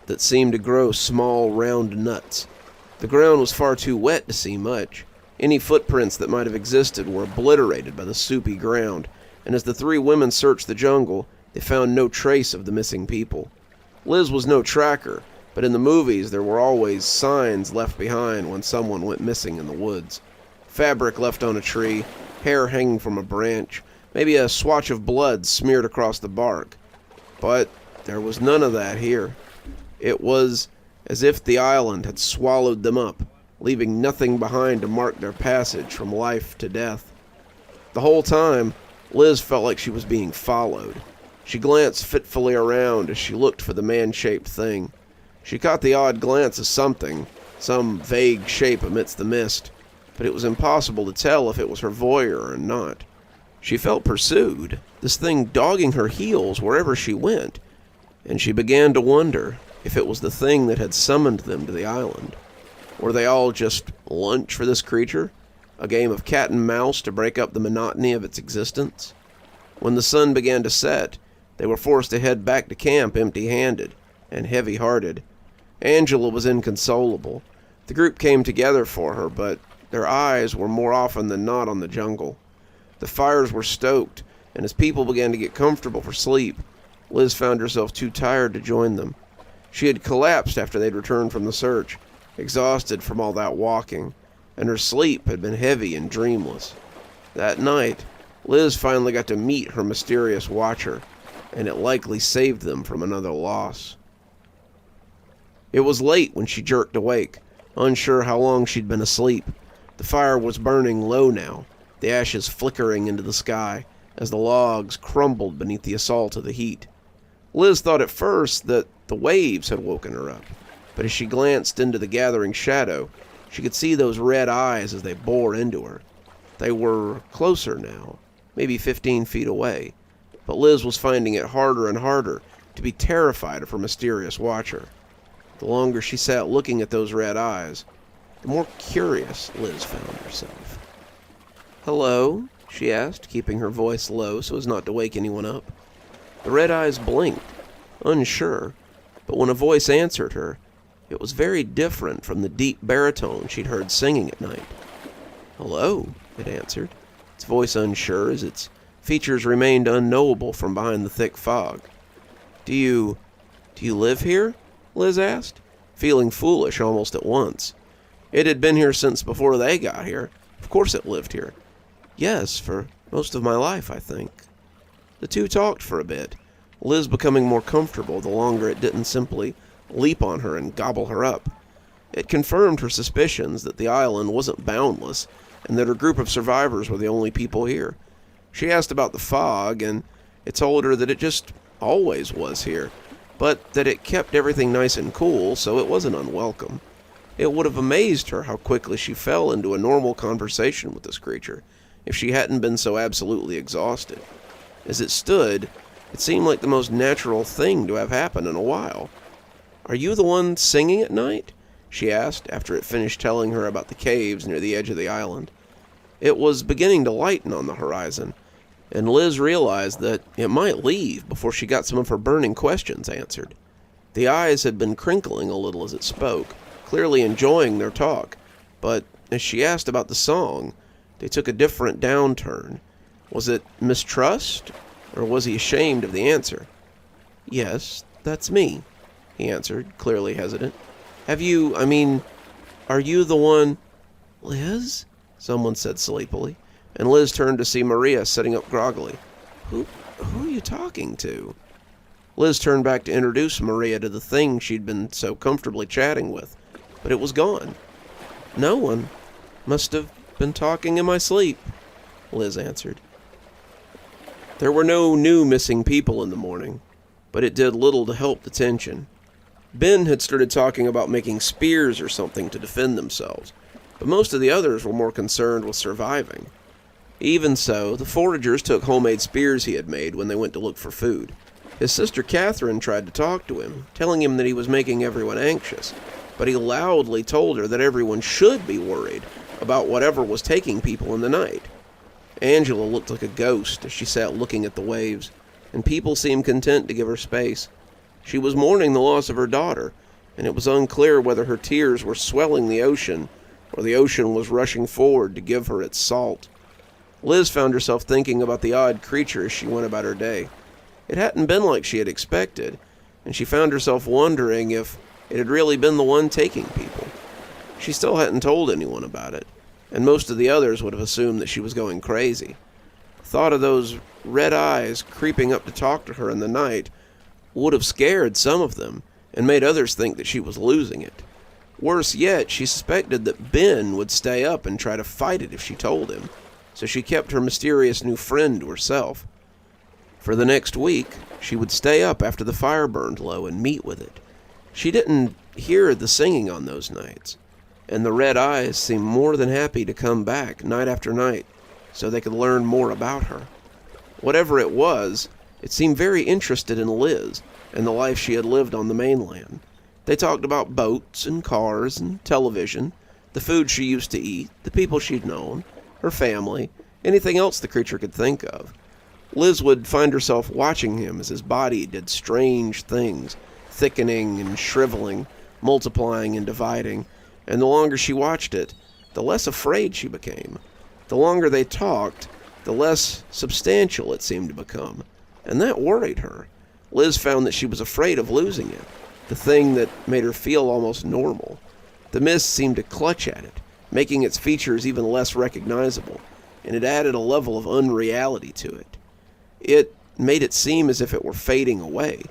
that seemed to grow small, round nuts. The ground was far too wet to see much. Any footprints that might have existed were obliterated by the soupy ground, and as the three women searched the jungle, they found no trace of the missing people. Liz was no tracker, but in the movies there were always signs left behind when someone went missing in the woods. Fabric left on a tree, hair hanging from a branch, maybe a swatch of blood smeared across the bark. But there was none of that here. It was as if the island had swallowed them up, leaving nothing behind to mark their passage from life to death. The whole time, Liz felt like she was being followed. She glanced fitfully around as she looked for the man-shaped thing. She caught the odd glance of something, some vague shape amidst the mist, but it was impossible to tell if it was her voyeur or not. She felt pursued, this thing dogging her heels wherever she went, and she began to wonder if it was the thing that had summoned them to the island. Were they all just lunch for this creature? A game of cat and mouse to break up the monotony of its existence? When the sun began to set, they were forced to head back to camp empty-handed and heavy-hearted. Angela was inconsolable. The group came together for her, but their eyes were more often than not on the jungle. The fires were stoked, and as people began to get comfortable for sleep, Liz found herself too tired to join them. She had collapsed after they'd returned from the search, exhausted from all that walking, and her sleep had been heavy and dreamless. That night, Liz finally got to meet her mysterious watcher, and it likely saved them from another loss. It was late when she jerked awake, unsure how long she'd been asleep. The fire was burning low now, the ashes flickering into the sky as the logs crumbled beneath the assault of the heat. Liz thought at first that the waves had woken her up, but as she glanced into the gathering shadow, she could see those red eyes as they bore into her. They were closer now, maybe 15 feet away, but Liz was finding it harder and harder to be terrified of her mysterious watcher. The longer she sat looking at those red eyes, the more curious Liz found herself. "Hello?" she asked, keeping her voice low so as not to wake anyone up. The red eyes blinked, unsure, but when a voice answered her, it was very different from the deep baritone she'd heard singing at night. "Hello," it answered, its voice unsure as its features remained unknowable from behind the thick fog. Do you live here?" Liz asked, feeling foolish almost at once. It had been here since before they got here. Of course it lived here. "Yes, for most of my life, I think." The two talked for a bit, Liz becoming more comfortable the longer it didn't simply leap on her and gobble her up. It confirmed her suspicions that the island wasn't boundless and that her group of survivors were the only people here. She asked about the fog, and it told her that it just always was here, but that it kept everything nice and cool, so it wasn't unwelcome. It would have amazed her how quickly she fell into a normal conversation with this creature if she hadn't been so absolutely exhausted. As it stood, it seemed like the most natural thing to have happened in a while. "Are you the one singing at night?" she asked after it finished telling her about the caves near the edge of the island. It was beginning to lighten on the horizon, and Liz realized that it might leave before she got some of her burning questions answered. The eyes had been crinkling a little as it spoke, clearly enjoying their talk, but as she asked about the song, they took a different downturn. Was it mistrust, or was he ashamed of the answer? "Yes, that's me," he answered, clearly hesitant. Are you the one—" "Liz?" someone said sleepily, and Liz turned to see Maria sitting up groggily. Who are you talking to?" Liz turned back to introduce Maria to the thing she'd been so comfortably chatting with, but it was gone. "No one. Must have been talking in my sleep," Liz answered. There were no new missing people in the morning, but it did little to help the tension. Ben had started talking about making spears or something to defend themselves, but most of the others were more concerned with surviving. Even so, the foragers took homemade spears he had made when they went to look for food. His sister Catherine tried to talk to him, telling him that he was making everyone anxious, but he loudly told her that everyone should be worried about whatever was taking people in the night. Angela looked like a ghost as she sat looking at the waves, and people seemed content to give her space. She was mourning the loss of her daughter, and it was unclear whether her tears were swelling the ocean or the ocean was rushing forward to give her its salt. Liz found herself thinking about the odd creature as she went about her day. It hadn't been like she had expected, and she found herself wondering if it had really been the one taking people. She still hadn't told anyone about it, and most of the others would have assumed that she was going crazy. The thought of those red eyes creeping up to talk to her in the night would have scared some of them and made others think that she was losing it. Worse yet, she suspected that Ben would stay up and try to fight it if she told him, so she kept her mysterious new friend to herself. For the next week, she would stay up after the fire burned low and meet with it. She didn't hear the singing on those nights, and the red eyes seemed more than happy to come back night after night so they could learn more about her. Whatever it was, it seemed very interested in Liz and the life she had lived on the mainland. They talked about boats and cars and television, the food she used to eat, the people she'd known, her family, anything else the creature could think of. Liz would find herself watching him as his body did strange things, thickening and shriveling, multiplying and dividing, and the longer she watched it, the less afraid she became. The longer they talked, the less substantial it seemed to become, and that worried her. Liz found that she was afraid of losing it, the thing that made her feel almost normal. The mist seemed to clutch at it, making its features even less recognizable, and it added a level of unreality to it. It made it seem as if it were fading away.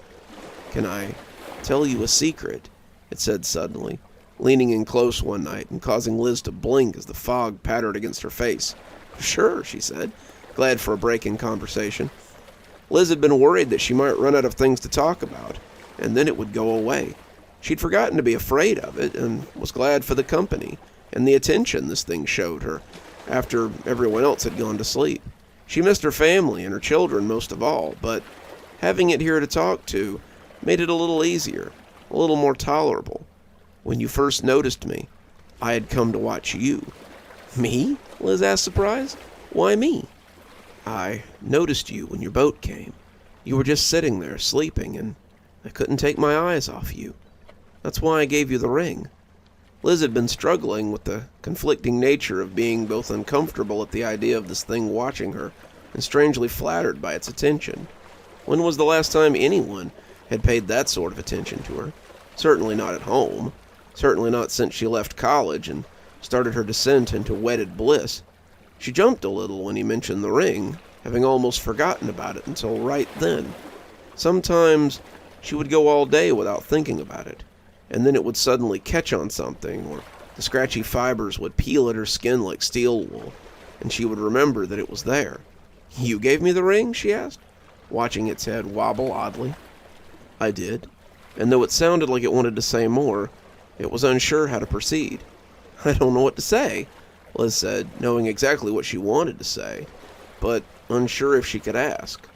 "Can I tell you a secret?" it said suddenly, leaning in close one night and causing Liz to blink as the fog pattered against her face. "Sure," she said, glad for a break in conversation. Liz had been worried that she might run out of things to talk about, and then it would go away. She'd forgotten to be afraid of it, and was glad for the company and the attention this thing showed her after everyone else had gone to sleep. She missed her family and her children most of all, but having it here to talk to made it a little easier, a little more tolerable. "When you first noticed me, I had come to watch you." "Me?" Liz asked, surprised. "Why me?" "I noticed you when your boat came. You were just sitting there, sleeping, and I couldn't take my eyes off you. That's why I gave you the ring." Liz had been struggling with the conflicting nature of being both uncomfortable at the idea of this thing watching her and strangely flattered by its attention. When was the last time anyone had paid that sort of attention to her? Certainly not at home. Certainly not since she left college and started her descent into wedded bliss. She jumped a little when he mentioned the ring, having almost forgotten about it until right then. Sometimes she would go all day without thinking about it, and then it would suddenly catch on something, or the scratchy fibers would peel at her skin like steel wool, and she would remember that it was there. "You gave me the ring?" she asked, watching its head wobble oddly. "I did," and though it sounded like it wanted to say more, it was unsure how to proceed. "I don't know what to say," Liz said, knowing exactly what she wanted to say, but unsure if she could ask.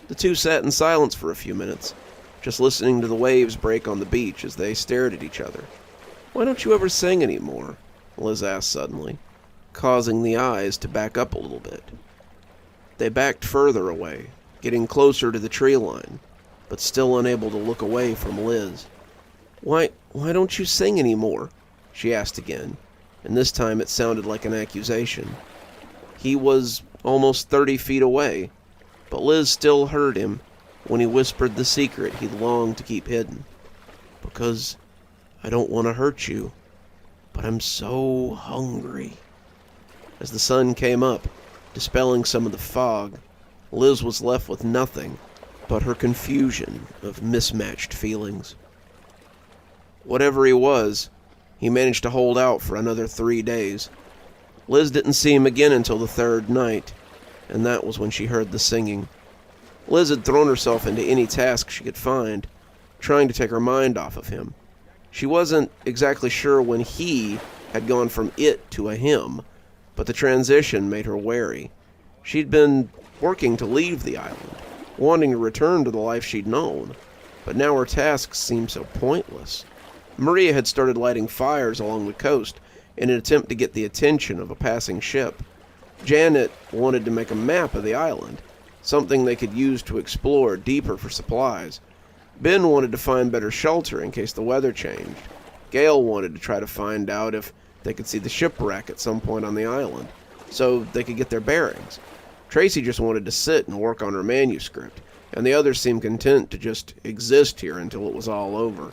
The two sat in silence for a few minutes, just listening to the waves break on the beach as they stared at each other. "Why don't you ever sing anymore?" Liz asked suddenly, causing the eyes to back up a little bit. They backed further away, getting closer to the tree line, but still unable to look away from Liz. Why don't you sing anymore?" she asked again, and this time it sounded like an accusation. He was almost 30 feet away, but Liz still heard him when he whispered the secret he'd longed to keep hidden. "Because I don't want to hurt you, but I'm so hungry." As the sun came up, dispelling some of the fog, Liz was left with nothing but her confusion of mismatched feelings. Whatever he was, he managed to hold out for another 3 days. Liz didn't see him again until the third night, and that was when she heard the singing. Liz had thrown herself into any task she could find, trying to take her mind off of him. She wasn't exactly sure when he had gone from it to a him, but the transition made her wary. She'd been working to leave the island, wanting to return to the life she'd known, but now her tasks seemed so pointless. Maria had started lighting fires along the coast in an attempt to get the attention of a passing ship. Janet wanted to make a map of the island, something they could use to explore deeper for supplies. Ben wanted to find better shelter in case the weather changed. Gail wanted to try to find out if they could see the shipwreck at some point on the island, so they could get their bearings. Tracy just wanted to sit and work on her manuscript, and the others seemed content to just exist here until it was all over.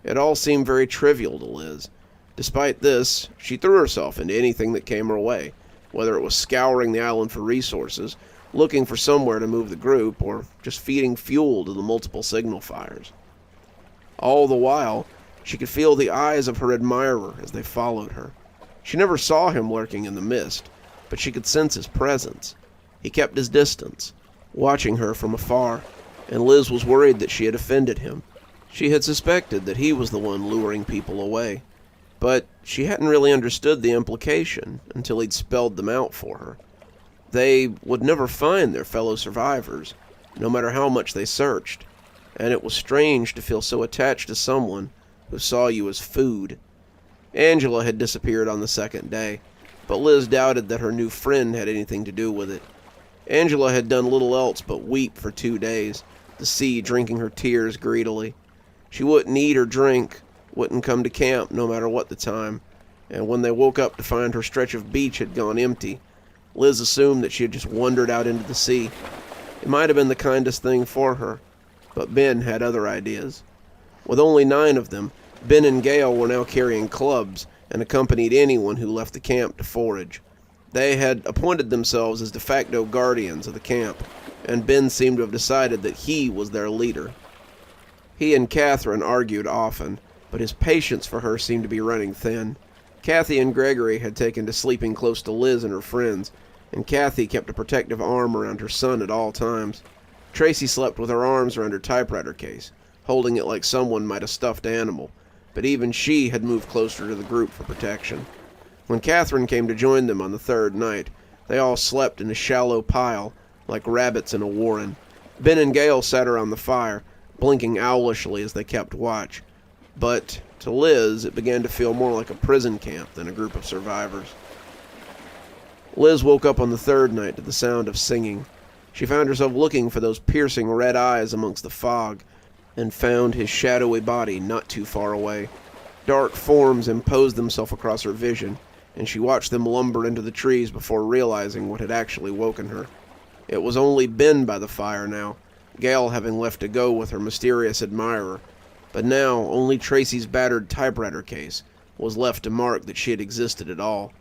It all seemed very trivial to Liz. Despite this, she threw herself into anything that came her way, whether it was scouring the island for resources, looking for somewhere to move the group, or just feeding fuel to the multiple signal fires. All the while, she could feel the eyes of her admirer as they followed her. She never saw him lurking in the mist, but she could sense his presence. He kept his distance, watching her from afar, and Liz was worried that she had offended him. She had suspected that he was the one luring people away, but she hadn't really understood the implication until he'd spelled them out for her. They would never find their fellow survivors, no matter how much they searched, and it was strange to feel so attached to someone who saw you as food. Angela had disappeared on the second day, but Liz doubted that her new friend had anything to do with it. Angela had done little else but weep for 2 days, the sea drinking her tears greedily. She wouldn't eat or drink, wouldn't come to camp no matter what the time, and when they woke up to find her stretch of beach had gone empty, Liz assumed that she had just wandered out into the sea. It might have been the kindest thing for her, but Ben had other ideas. With only 9 of them, Ben and Gale were now carrying clubs and accompanied anyone who left the camp to forage. They had appointed themselves as de facto guardians of the camp, and Ben seemed to have decided that he was their leader. He and Catherine argued often, but his patience for her seemed to be running thin. Kathy and Gregory had taken to sleeping close to Liz and her friends, and Kathy kept a protective arm around her son at all times. Tracy slept with her arms around her typewriter case, holding it like someone might a stuffed animal, but even she had moved closer to the group for protection. When Catherine came to join them on the 3rd night, they all slept in a shallow pile, like rabbits in a warren. Ben and Gale sat around the fire, blinking owlishly as they kept watch. But to Liz, it began to feel more like a prison camp than a group of survivors. Liz woke up on the 3rd night to the sound of singing. She found herself looking for those piercing red eyes amongst the fog, and found his shadowy body not too far away. Dark forms imposed themselves across her vision, and she watched them lumber into the trees before realizing what had actually woken her. It was only Ben by the fire now, Gale having left to go with her mysterious admirer, but now only Tracy's battered typewriter case was left to mark that she had existed at all.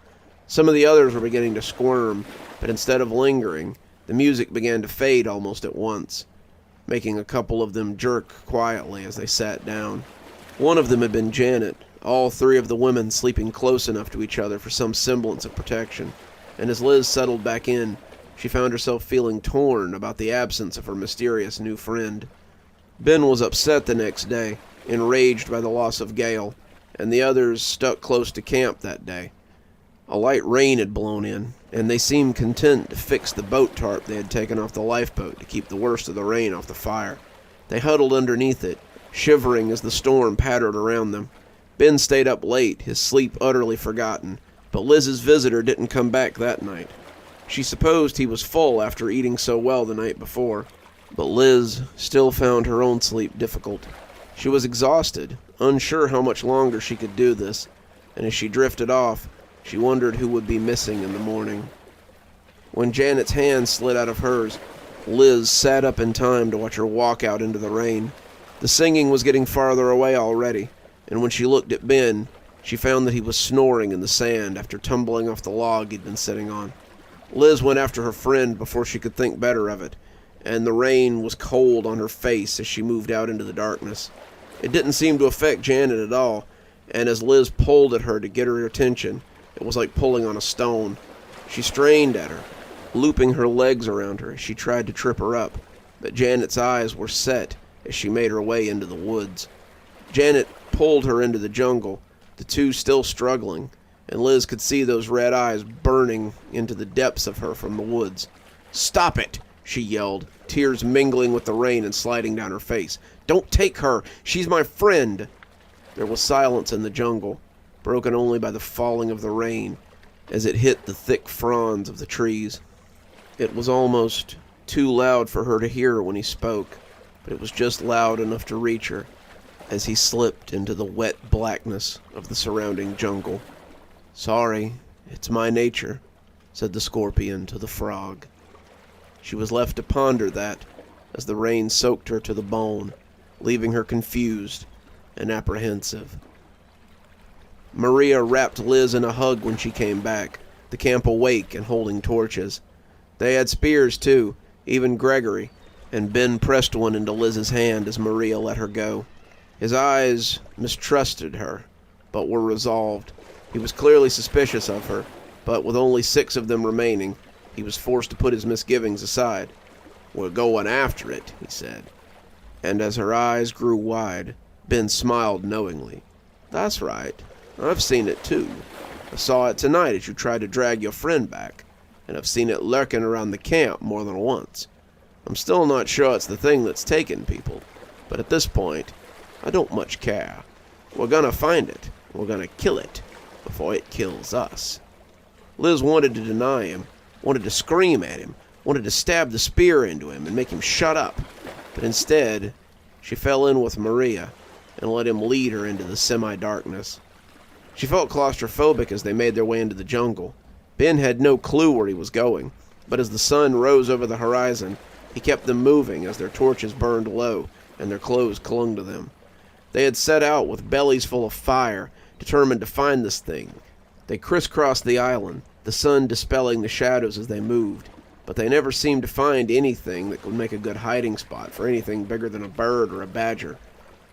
Some of the others were beginning to squirm, but instead of lingering, the music began to fade almost at once, making a couple of them jerk quietly as they sat down. One of them had been Janet, all 3 of the women sleeping close enough to each other for some semblance of protection, and as Liz settled back in, she found herself feeling torn about the absence of her mysterious new friend. Ben was upset the next day, enraged by the loss of Gale, and the others stuck close to camp that day. A light rain had blown in, and they seemed content to fix the boat tarp they had taken off the lifeboat to keep the worst of the rain off the fire. They huddled underneath it, shivering as the storm pattered around them. Ben stayed up late, his sleep utterly forgotten, but Liz's visitor didn't come back that night. She supposed he was full after eating so well the night before, but Liz still found her own sleep difficult. She was exhausted, unsure how much longer she could do this, and as she drifted off, she wondered who would be missing in the morning. When Janet's hand slid out of hers, Liz sat up in time to watch her walk out into the rain. The singing was getting farther away already, and when she looked at Ben, she found that he was snoring in the sand after tumbling off the log he'd been sitting on. Liz went after her friend before she could think better of it, and the rain was cold on her face as she moved out into the darkness. It didn't seem to affect Janet at all, and as Liz pulled at her to get her attention, it was like pulling on a stone. She strained at her, looping her legs around her as she tried to trip her up, but Janet's eyes were set as she made her way into the woods. Janet pulled her into the jungle, the two still struggling, and Liz could see those red eyes burning into the depths of her from the woods. "Stop it!" she yelled, tears mingling with the rain and sliding down her face. "Don't take her! She's my friend!" There was silence in the jungle, broken only by the falling of the rain as it hit the thick fronds of the trees. It was almost too loud for her to hear when he spoke, but it was just loud enough to reach her as he slipped into the wet blackness of the surrounding jungle. "Sorry, it's my nature," said the scorpion to the frog. She was left to ponder that as the rain soaked her to the bone, leaving her confused and apprehensive. Maria wrapped Liz in a hug when she came back, the camp awake and holding torches. They had spears too, even Gregory, and Ben pressed one into Liz's hand as Maria let her go. His eyes mistrusted her, but were resolved. He was clearly suspicious of her, but with only 6 of them remaining, he was forced to put his misgivings aside. "We're going after it," he said. And as her eyes grew wide, Ben smiled knowingly. "That's right. I've seen it too. I saw it tonight as you tried to drag your friend back, and I've seen it lurking around the camp more than once. I'm still not sure it's the thing that's taken people, but at this point, I don't much care." We're gonna find it. We're gonna kill it before it kills us. Liz wanted to deny him, wanted to scream at him, wanted to stab the spear into him and make him shut up. But instead, she fell in with Maria and let him lead her into the semi-darkness. She felt claustrophobic as they made their way into the jungle. Ben had no clue where he was going, but as the sun rose over the horizon, he kept them moving as their torches burned low and their clothes clung to them. They had set out with bellies full of fire, determined to find this thing. They crisscrossed the island, the sun dispelling the shadows as they moved, but they never seemed to find anything that would make a good hiding spot for anything bigger than a bird or a badger.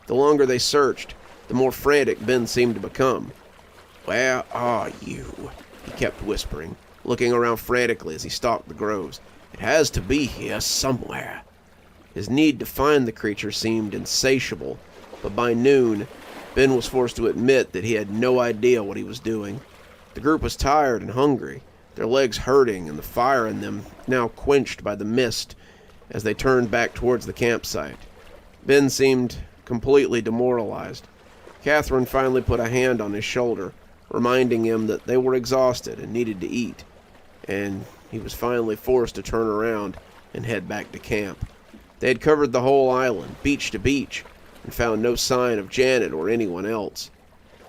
The longer they searched, the more frantic Ben seemed to become. "Where are you?" he kept whispering, looking around frantically as he stalked the groves. "It has to be here somewhere." His need to find the creature seemed insatiable, but by noon, Ben was forced to admit that he had no idea what he was doing. The group was tired and hungry, their legs hurting and the fire in them now quenched by the mist as they turned back towards the campsite. Ben seemed completely demoralized. Catherine finally put a hand on his shoulder, reminding him that they were exhausted and needed to eat, and he was finally forced to turn around and head back to camp. They had covered the whole island, beach to beach, and found no sign of Janet or anyone else.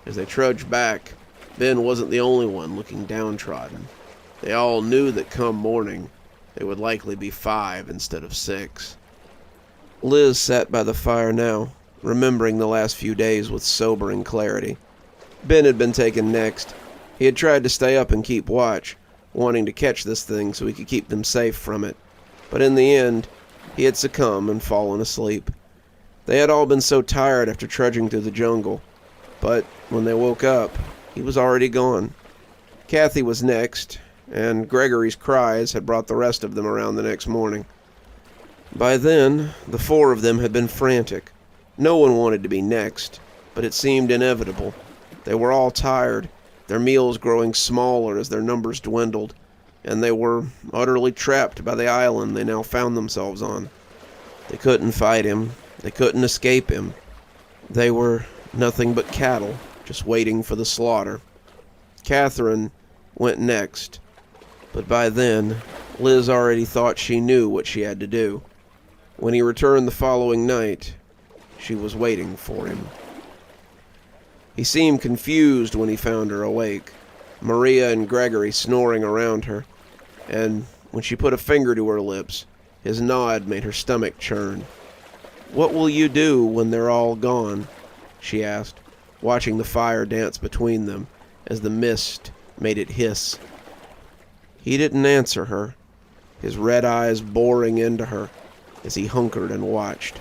As they trudged back, Ben wasn't the only one looking downtrodden. They all knew that come morning, they would likely be 5 instead of 6. Liz sat by the fire now, remembering the last few days with sobering clarity. Ben had been taken next. He had tried to stay up and keep watch, wanting to catch this thing so he could keep them safe from it. But in the end, he had succumbed and fallen asleep. They had all been so tired after trudging through the jungle, but when they woke up, he was already gone. Kathy was next, and Gregory's cries had brought the rest of them around the next morning. By then, the 4 of them had been frantic. No one wanted to be next, but it seemed inevitable. They were all tired, their meals growing smaller as their numbers dwindled, and they were utterly trapped by the island they now found themselves on. They couldn't fight him. They couldn't escape him. They were nothing but cattle, just waiting for the slaughter. Catherine went next, but by then, Liz already thought she knew what she had to do. When he returned the following night, she was waiting for him. He seemed confused when he found her awake, Maria and Gregory snoring around her, and when she put a finger to her lips, his nod made her stomach churn. "What will you do when they're all gone?" she asked, watching the fire dance between them as the mist made it hiss. He didn't answer her, his red eyes boring into her as he hunkered and watched.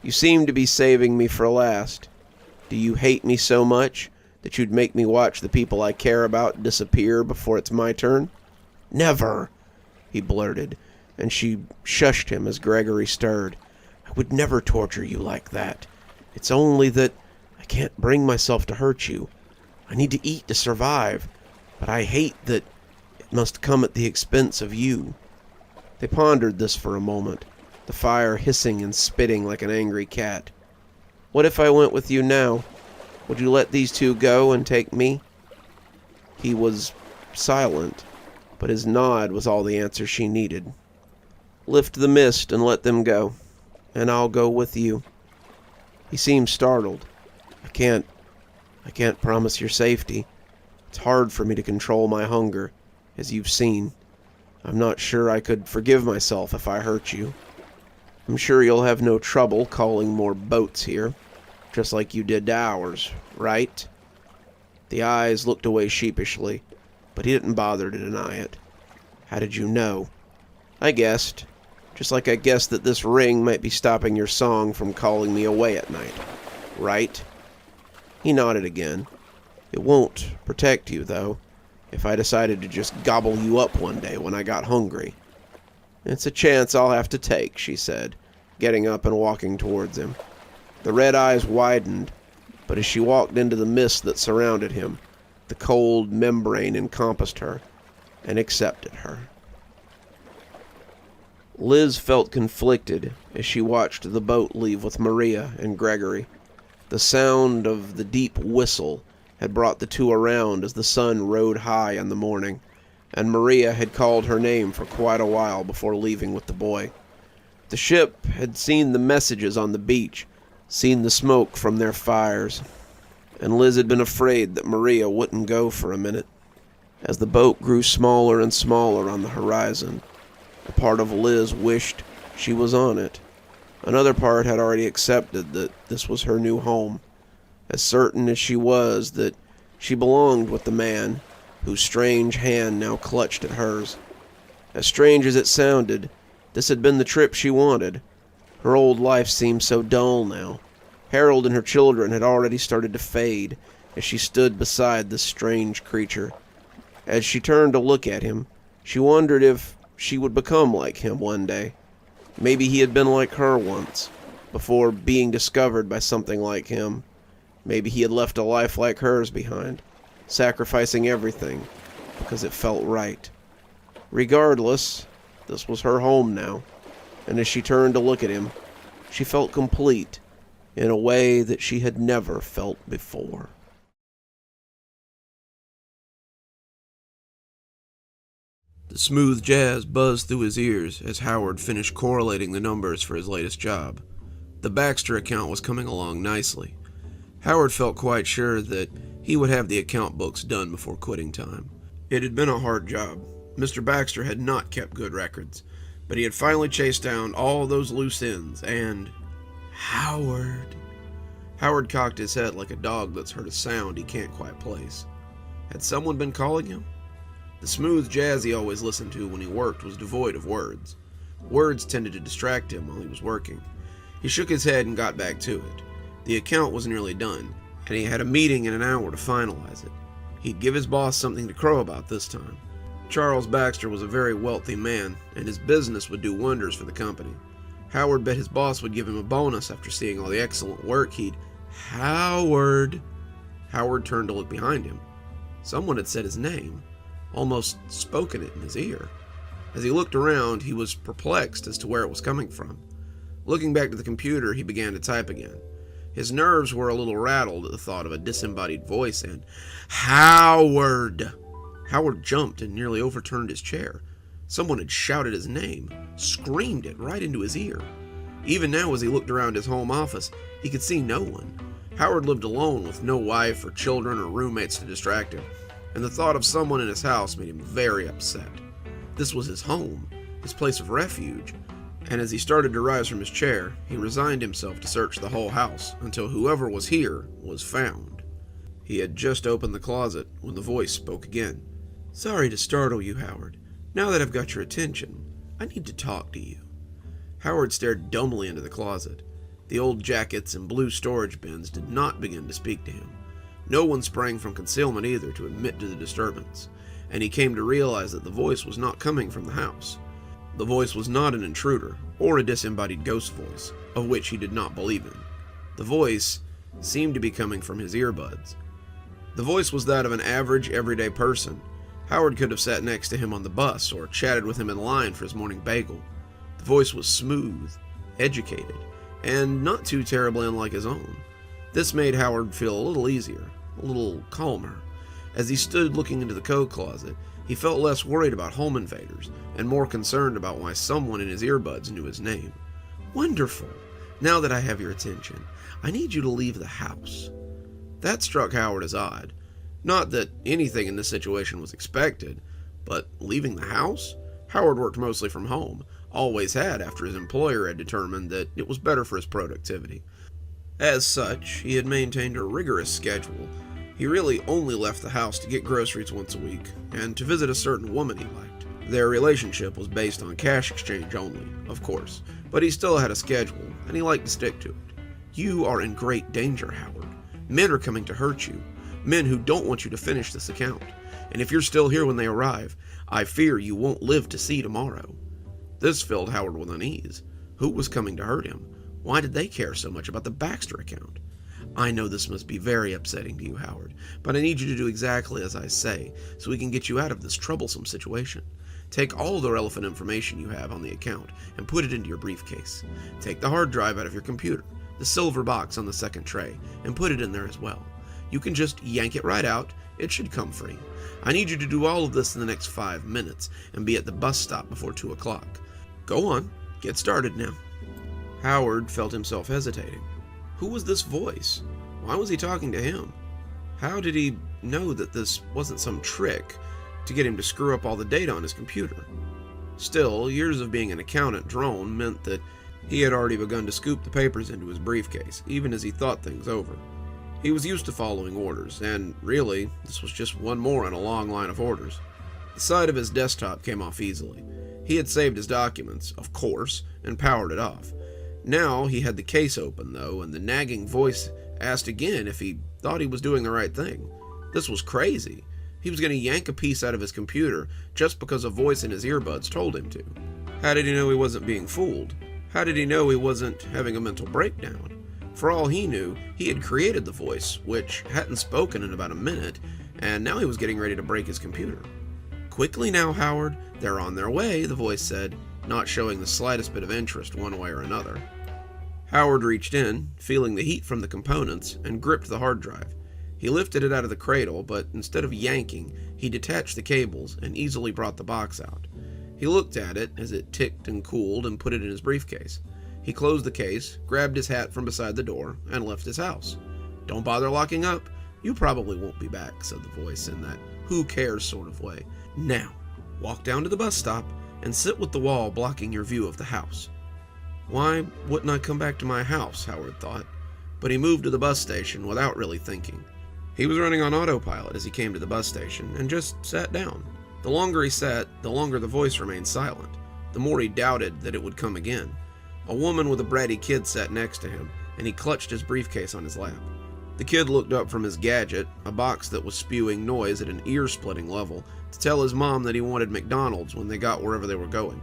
"You seem to be saving me for last. Do you hate me so much that you'd make me watch the people I care about disappear before it's my turn?" "Never," he blurted, and she shushed him as Gregory stirred. "I would never torture you like that. It's only that I can't bring myself to hurt you. I need to eat to survive, but I hate that it must come at the expense of you." They pondered this for a moment, the fire hissing and spitting like an angry cat. "What if I went with you now? Would you let these 2 go and take me?" He was silent, but his nod was all the answer she needed. "Lift the mist and let them go, and I'll go with you." He seemed startled. I can't promise your safety. It's hard for me to control my hunger, as you've seen. I'm not sure I could forgive myself if I hurt you. I'm sure you'll have no trouble calling more boats here, just like you did to ours, right?" The eyes looked away sheepishly, but he didn't bother to deny it. "How did you know?" "I guessed. Just like I guessed that this ring might be stopping your song from calling me away at night. Right?" He nodded again. "It won't protect you, though, if I decided to just gobble you up one day when I got hungry." "It's a chance I'll have to take," she said, getting up and walking towards him. The red eyes widened, but as she walked into the mist that surrounded him, the cold membrane encompassed her and accepted her. Liz felt conflicted as she watched the boat leave with Maria and Gregory. The sound of the deep whistle had brought the two around as the sun rode high in the morning, and Maria had called her name for quite a while before leaving with the boy. The ship had seen the messages on the beach, seen the smoke from their fires, and Liz had been afraid that Maria wouldn't go for a minute. As the boat grew smaller and smaller on the horizon, a part of Liz wished she was on it. Another part had already accepted that this was her new home, as certain as she was that she belonged with the man whose strange hand now clutched at hers. As strange as it sounded, this had been the trip she wanted. Her old life seemed so dull now. Harold and her children had already started to fade as she stood beside this strange creature. As she turned to look at him, she wondered if she would become like him one day. Maybe he had been like her once, before being discovered by something like him. Maybe he had left a life like hers behind, sacrificing everything because it felt right. Regardless, this was her home now, and as she turned to look at him, she felt complete in a way that she had never felt before. The smooth jazz buzzed through his ears as Howard finished correlating the numbers for his latest job. The Baxter account was coming along nicely. Howard felt quite sure that he would have the account books done before quitting time. It had been a hard job. Mr. Baxter had not kept good records, but he had finally chased down all those loose ends, and... Howard cocked his head like a dog that's heard a sound he can't quite place. Had someone been calling him? The smooth jazz he always listened to when he worked was devoid of words. Words tended to distract him while he was working. He shook his head and got back to it. The account was nearly done, and he had a meeting in an hour to finalize it. He'd give his boss something to crow about this time. Charles Baxter was a very wealthy man, and his business would do wonders for the company. Howard bet his boss would give him a bonus after seeing all the excellent work he'd... Howard turned to look behind him. Someone had said his name, almost spoken it in his ear. As he looked around, he was perplexed as to where it was coming from. Looking back to the computer, he began to type again. His nerves were a little rattled at the thought of a disembodied voice and... Howard! Howard jumped and nearly overturned his chair. Someone had shouted his name, screamed it right into his ear. Even now, as he looked around his home office, he could see no one. Howard lived alone with no wife or children or roommates to distract him, and the thought of someone in his house made him very upset. This was his home, his place of refuge, and as he started to rise from his chair, he resigned himself to search the whole house until whoever was here was found. He had just opened the closet when the voice spoke again. "Sorry to startle you, Howard. Now that I've got your attention, I need to talk to you." Howard stared dumbly into the closet. The old jackets and blue storage bins did not begin to speak to him. No one sprang from concealment either to admit to the disturbance, and he came to realize that the voice was not coming from the house. The voice was not an intruder, or a disembodied ghost voice, of which he did not believe in. The voice seemed to be coming from his earbuds. The voice was that of an average, everyday person. Howard could have sat next to him on the bus, or chatted with him in line for his morning bagel. The voice was smooth, educated, and not too terribly unlike his own. This made Howard feel a little easier, a little calmer. As he stood looking into the coat closet, he felt less worried about home invaders, and more concerned about why someone in his earbuds knew his name. "Wonderful! Now that I have your attention, I need you to leave the house." That struck Howard as odd. Not that anything in this situation was expected, but leaving the house? Howard worked mostly from home, always had after his employer had determined that it was better for his productivity. As such, he had maintained a rigorous schedule. He really only left the house to get groceries once a week, and to visit a certain woman he liked. Their relationship was based on cash exchange only, of course, but he still had a schedule, and he liked to stick to it. You are in great danger, Howard. Men are coming to hurt you. Men who don't want you to finish this account. And if you're still here when they arrive, I fear you won't live to see tomorrow. This filled Howard with unease. Who was coming to hurt him? Why did they care so much about the Baxter account? I know this must be very upsetting to you, Howard, but I need you to do exactly as I say, so we can get you out of this troublesome situation. Take all the relevant information you have on the account and put it into your briefcase. Take the hard drive out of your computer. the silver box on the second tray, and put it in there as well. You can just yank it right out. It should come free. I need you to do all of this in the next 5 minutes and be at the bus stop before 2 o'clock. Go on, get started now." Howard felt himself hesitating. Who was this voice? Why was he talking to him? How did he know that this wasn't some trick to get him to screw up all the data on his computer? Still, years of being an accountant drone meant that he had already begun to scoop the papers into his briefcase, even as he thought things over. He was used to following orders, and really, this was just one more in a long line of orders. The side of his desktop came off easily. He had saved his documents, of course, and powered it off. Now he had the case open, though, and the nagging voice asked again if he thought he was doing the right thing. This was crazy. He was going to yank a piece out of his computer just because a voice in his earbuds told him to. How did he know he wasn't being fooled? How did he know he wasn't having a mental breakdown? For all he knew, he had created the voice, which hadn't spoken in about a minute, and now he was getting ready to break his computer. "Quickly now, Howard. They're on their way," the voice said, not showing the slightest bit of interest one way or another. Howard reached in, feeling the heat from the components, and gripped the hard drive. He lifted it out of the cradle, but instead of yanking, he detached the cables and easily brought the box out. He looked at it as it ticked and cooled and put it in his briefcase. He closed the case, grabbed his hat from beside the door, and left his house. "Don't bother locking up. You probably won't be back," said the voice in that who cares sort of way. "Now, walk down to the bus stop and sit with the wall blocking your view of the house." Why wouldn't I come back to my house, Howard thought, but he moved to the bus station without really thinking. He was running on autopilot as he came to the bus station and just sat down. The longer he sat, the longer the voice remained silent, the more he doubted that it would come again. A woman with a bratty kid sat next to him, and he clutched his briefcase on his lap. The kid looked up from his gadget, a box that was spewing noise at an ear-splitting level, to tell his mom that he wanted McDonald's when they got wherever they were going.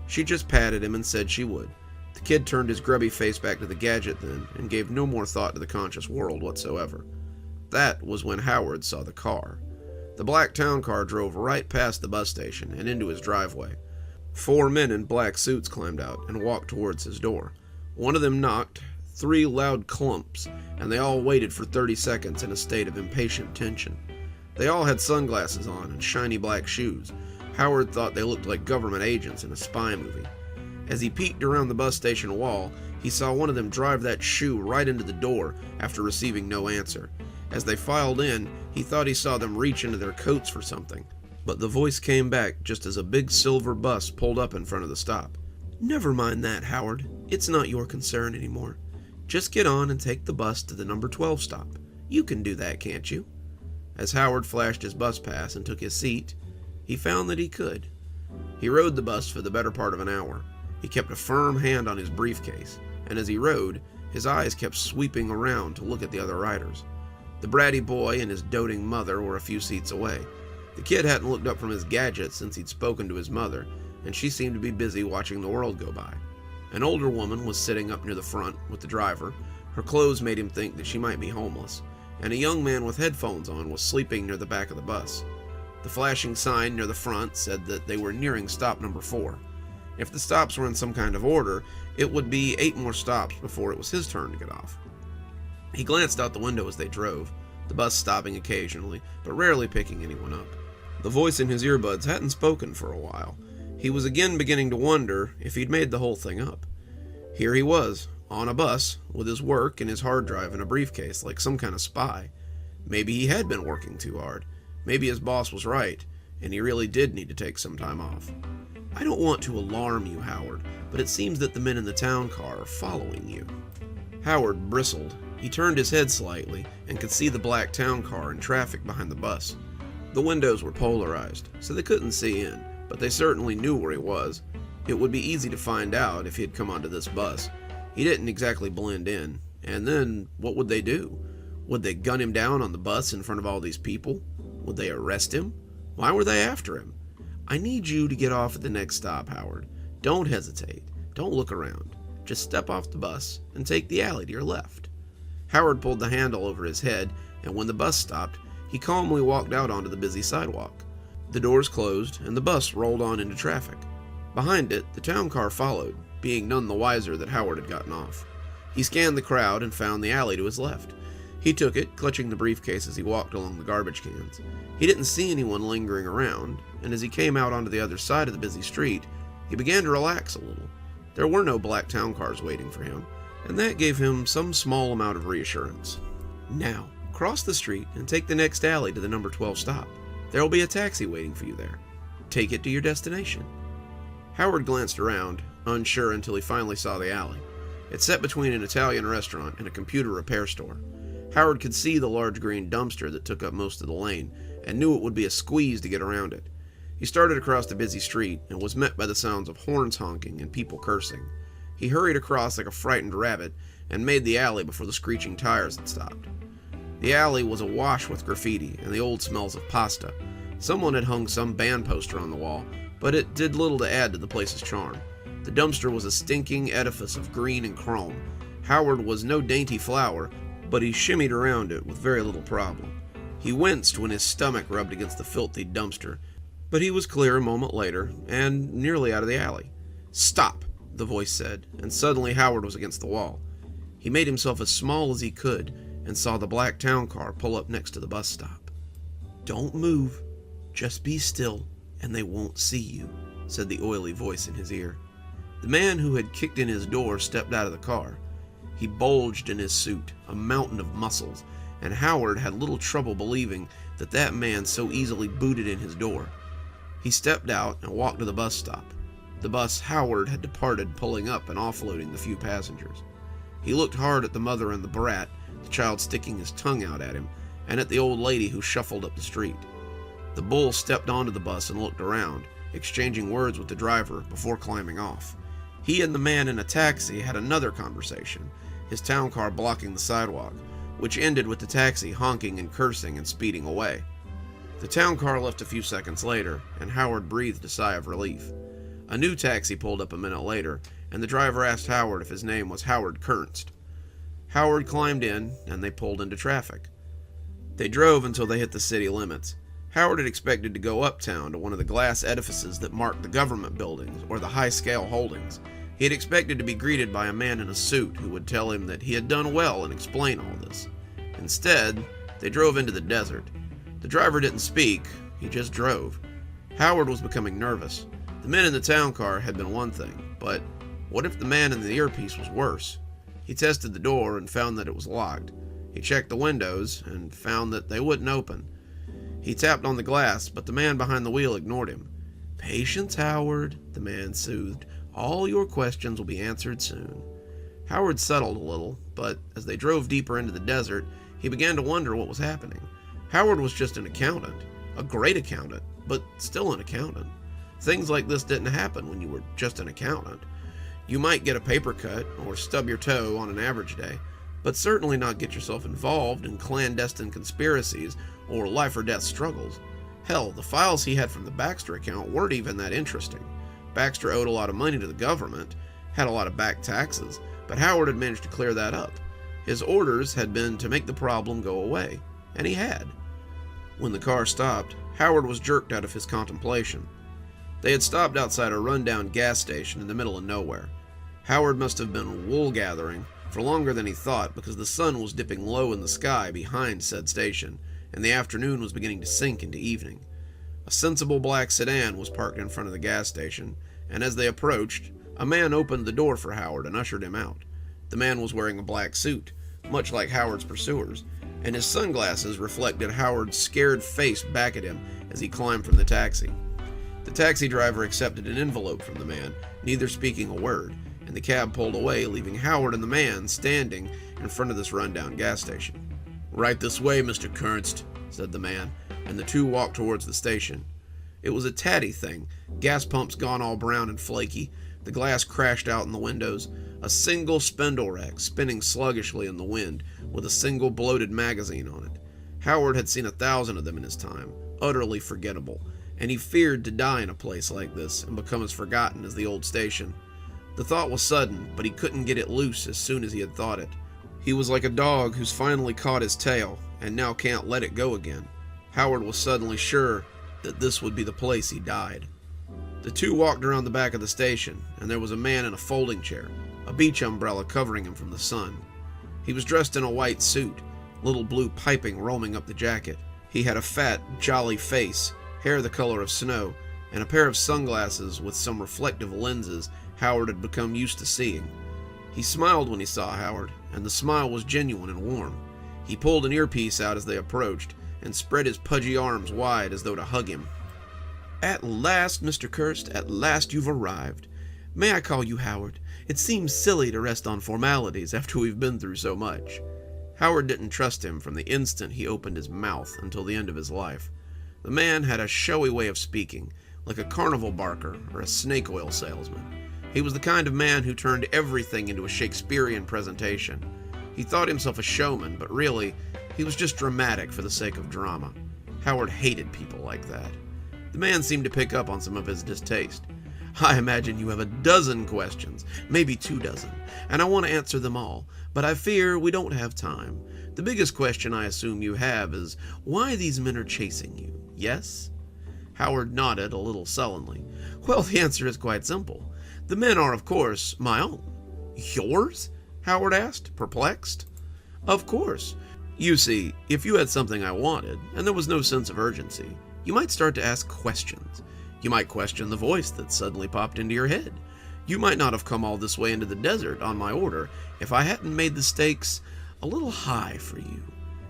She just patted him and said she would. The kid turned his grubby face back to the gadget then, and gave no more thought to the conscious world whatsoever. That was when Howard saw the car. The black town car drove right past the bus station and into his driveway. 4 men in black suits climbed out and walked towards his door. One of them knocked, 3 loud clumps, and they all waited for 30 seconds in a state of impatient tension. They all had sunglasses on and shiny black shoes. Howard thought they looked like government agents in a spy movie. As he peeked around the bus station wall, he saw one of them drive that shoe right into the door after receiving no answer. As they filed in, he thought he saw them reach into their coats for something. But the voice came back just as a big silver bus pulled up in front of the stop. "Never mind that, Howard. It's not your concern anymore. Just get on and take the bus to the number 12 stop. You can do that, can't you?" As Howard flashed his bus pass and took his seat, he found that he could. He rode the bus for the better part of an hour. He kept a firm hand on his briefcase, and as he rode, his eyes kept sweeping around to look at the other riders. The bratty boy and his doting mother were a few seats away. The kid hadn't looked up from his gadget since he'd spoken to his mother, and she seemed to be busy watching the world go by. An older woman was sitting up near the front with the driver. Her clothes made him think that she might be homeless, and a young man with headphones on was sleeping near the back of the bus. The flashing sign near the front said that they were nearing stop number 4. If the stops were in some kind of order, it would be 8 more stops before it was his turn to get off. He glanced out the window as they drove, the bus stopping occasionally, but rarely picking anyone up. The voice in his earbuds hadn't spoken for a while. He was again beginning to wonder if he'd made the whole thing up. Here he was, on a bus, with his work and his hard drive in a briefcase like some kind of spy. Maybe he had been working too hard. Maybe his boss was right, and he really did need to take some time off. "I don't want to alarm you, Howard, but it seems that the men in the town car are following you." Howard bristled. He turned his head slightly and could see the black town car in traffic behind the bus. The windows were polarized, so they couldn't see in, but they certainly knew where he was. It would be easy to find out if he had come onto this bus. He didn't exactly blend in, and then what would they do? Would they gun him down on the bus in front of all these people? Would they arrest him? Why were they after him? "I need you to get off at the next stop, Howard. Don't hesitate. Don't look around. Just step off the bus and take the alley to your left." Howard pulled the handle over his head, and when the bus stopped, he calmly walked out onto the busy sidewalk. The doors closed, and the bus rolled on into traffic. Behind it, the town car followed, being none the wiser that Howard had gotten off. He scanned the crowd and found the alley to his left. He took it, clutching the briefcase as he walked along the garbage cans. He didn't see anyone lingering around, and as he came out onto the other side of the busy street, he began to relax a little. There were no black town cars waiting for him, and that gave him some small amount of reassurance. Now, cross the street and take the next alley to the number 12 stop. There will be a taxi waiting for you there. Take it to your destination. Howard glanced around, unsure until he finally saw the alley. It sat between an Italian restaurant and a computer repair store. Howard could see the large green dumpster that took up most of the lane, and knew it would be a squeeze to get around it. He started across the busy street, and was met by the sounds of horns honking and people cursing. He hurried across like a frightened rabbit, and made the alley before the screeching tires had stopped. The alley was awash with graffiti and the old smells of pasta. Someone had hung some band poster on the wall, but it did little to add to the place's charm. The dumpster was a stinking edifice of green and chrome. Howard was no dainty flower, but he shimmied around it with very little problem. He winced when his stomach rubbed against the filthy dumpster, but he was clear a moment later, and nearly out of the alley. "Stop," the voice said, and suddenly Howard was against the wall. He made himself as small as he could, and saw the black town car pull up next to the bus stop. "Don't move. Just be still, and they won't see you," said the oily voice in his ear. The man who had kicked in his door stepped out of the car. He bulged in his suit, a mountain of muscles, and Howard had little trouble believing that man so easily booted in his door. He stepped out and walked to the bus stop. The bus Howard had departed, pulling up and offloading the few passengers. He looked hard at the mother and the brat, the child sticking his tongue out at him, and at the old lady who shuffled up the street. The bull stepped onto the bus and looked around, exchanging words with the driver before climbing off. He and the man in a taxi had another conversation, his town car blocking the sidewalk, which ended with the taxi honking and cursing and speeding away. The town car left a few seconds later, and Howard breathed a sigh of relief. A new taxi pulled up a minute later, and the driver asked Howard if his name was Howard Kernst. Howard climbed in, and they pulled into traffic. They drove until they hit the city limits. Howard had expected to go uptown to one of the glass edifices that marked the government buildings or the high-scale holdings. He had expected to be greeted by a man in a suit who would tell him that he had done well and explain all this. Instead, they drove into the desert. The driver didn't speak, he just drove. Howard was becoming nervous. The men in the town car had been one thing, but what if the man in the earpiece was worse? He tested the door and found that it was locked. He checked the windows and found that they wouldn't open. He tapped on the glass, but the man behind the wheel ignored him. "Patience, Howard," the man soothed. "All your questions will be answered soon." Howard settled a little, but as they drove deeper into the desert, he began to wonder what was happening. Howard was just an accountant, a great accountant, but still an accountant. Things like this didn't happen when you were just an accountant. You might get a paper cut or stub your toe on an average day, but certainly not get yourself involved in clandestine conspiracies or life or death struggles. Hell, the files he had from the Baxter account weren't even that interesting. Baxter owed a lot of money to the government, had a lot of back taxes, but Howard had managed to clear that up. His orders had been to make the problem go away, and he had. When the car stopped, Howard was jerked out of his contemplation. They had stopped outside a rundown gas station in the middle of nowhere. Howard must have been wool gathering for longer than he thought, because the sun was dipping low in the sky behind said station, and the afternoon was beginning to sink into evening. A sensible black sedan was parked in front of the gas station, and as they approached, a man opened the door for Howard and ushered him out. The man was wearing a black suit, much like Howard's pursuers, and his sunglasses reflected Howard's scared face back at him as he climbed from the taxi. The taxi driver accepted an envelope from the man, neither speaking a word, and the cab pulled away, leaving Howard and the man standing in front of this rundown gas station. "Right this way, Mr. Kernst," said the man, and the two walked towards the station. It was a tatty thing, gas pumps gone all brown and flaky, the glass crashed out in the windows, a single spindle rack spinning sluggishly in the wind with a single bloated magazine on it. Howard had seen 1,000 of them in his time, utterly forgettable, and he feared to die in a place like this and become as forgotten as the old station. The thought was sudden, but he couldn't get it loose as soon as he had thought it. He was like a dog who's finally caught his tail and now can't let it go again. Howard was suddenly sure that this would be the place he died. The two walked around the back of the station, and there was a man in a folding chair, a beach umbrella covering him from the sun. He was dressed in a white suit, little blue piping roaming up the jacket. He had a fat, jolly face, hair the color of snow, and a pair of sunglasses with some reflective lenses Howard had become used to seeing. He smiled when he saw Howard, and the smile was genuine and warm. He pulled an earpiece out as they approached, and spread his pudgy arms wide as though to hug him. "At last, Mr. Kirst, at last you've arrived. May I call you Howard? It seems silly to rest on formalities after we've been through so much." Howard didn't trust him from the instant he opened his mouth until the end of his life. The man had a showy way of speaking, like a carnival barker or a snake oil salesman. He was the kind of man who turned everything into a Shakespearean presentation. He thought himself a showman, but really, he was just dramatic for the sake of drama. Howard hated people like that. The man seemed to pick up on some of his distaste. "I imagine you have a dozen questions, maybe 24, and I want to answer them all, but I fear we don't have time. The biggest question I assume you have is why these men are chasing you, yes?" Howard nodded a little sullenly. "Well, the answer is quite simple. The men are, of course, my own." "Yours?" Howard asked, perplexed. "Of course. You see, if you had something I wanted, and there was no sense of urgency, you might start to ask questions. You might question the voice that suddenly popped into your head. You might not have come all this way into the desert on my order if I hadn't made the stakes a little high for you."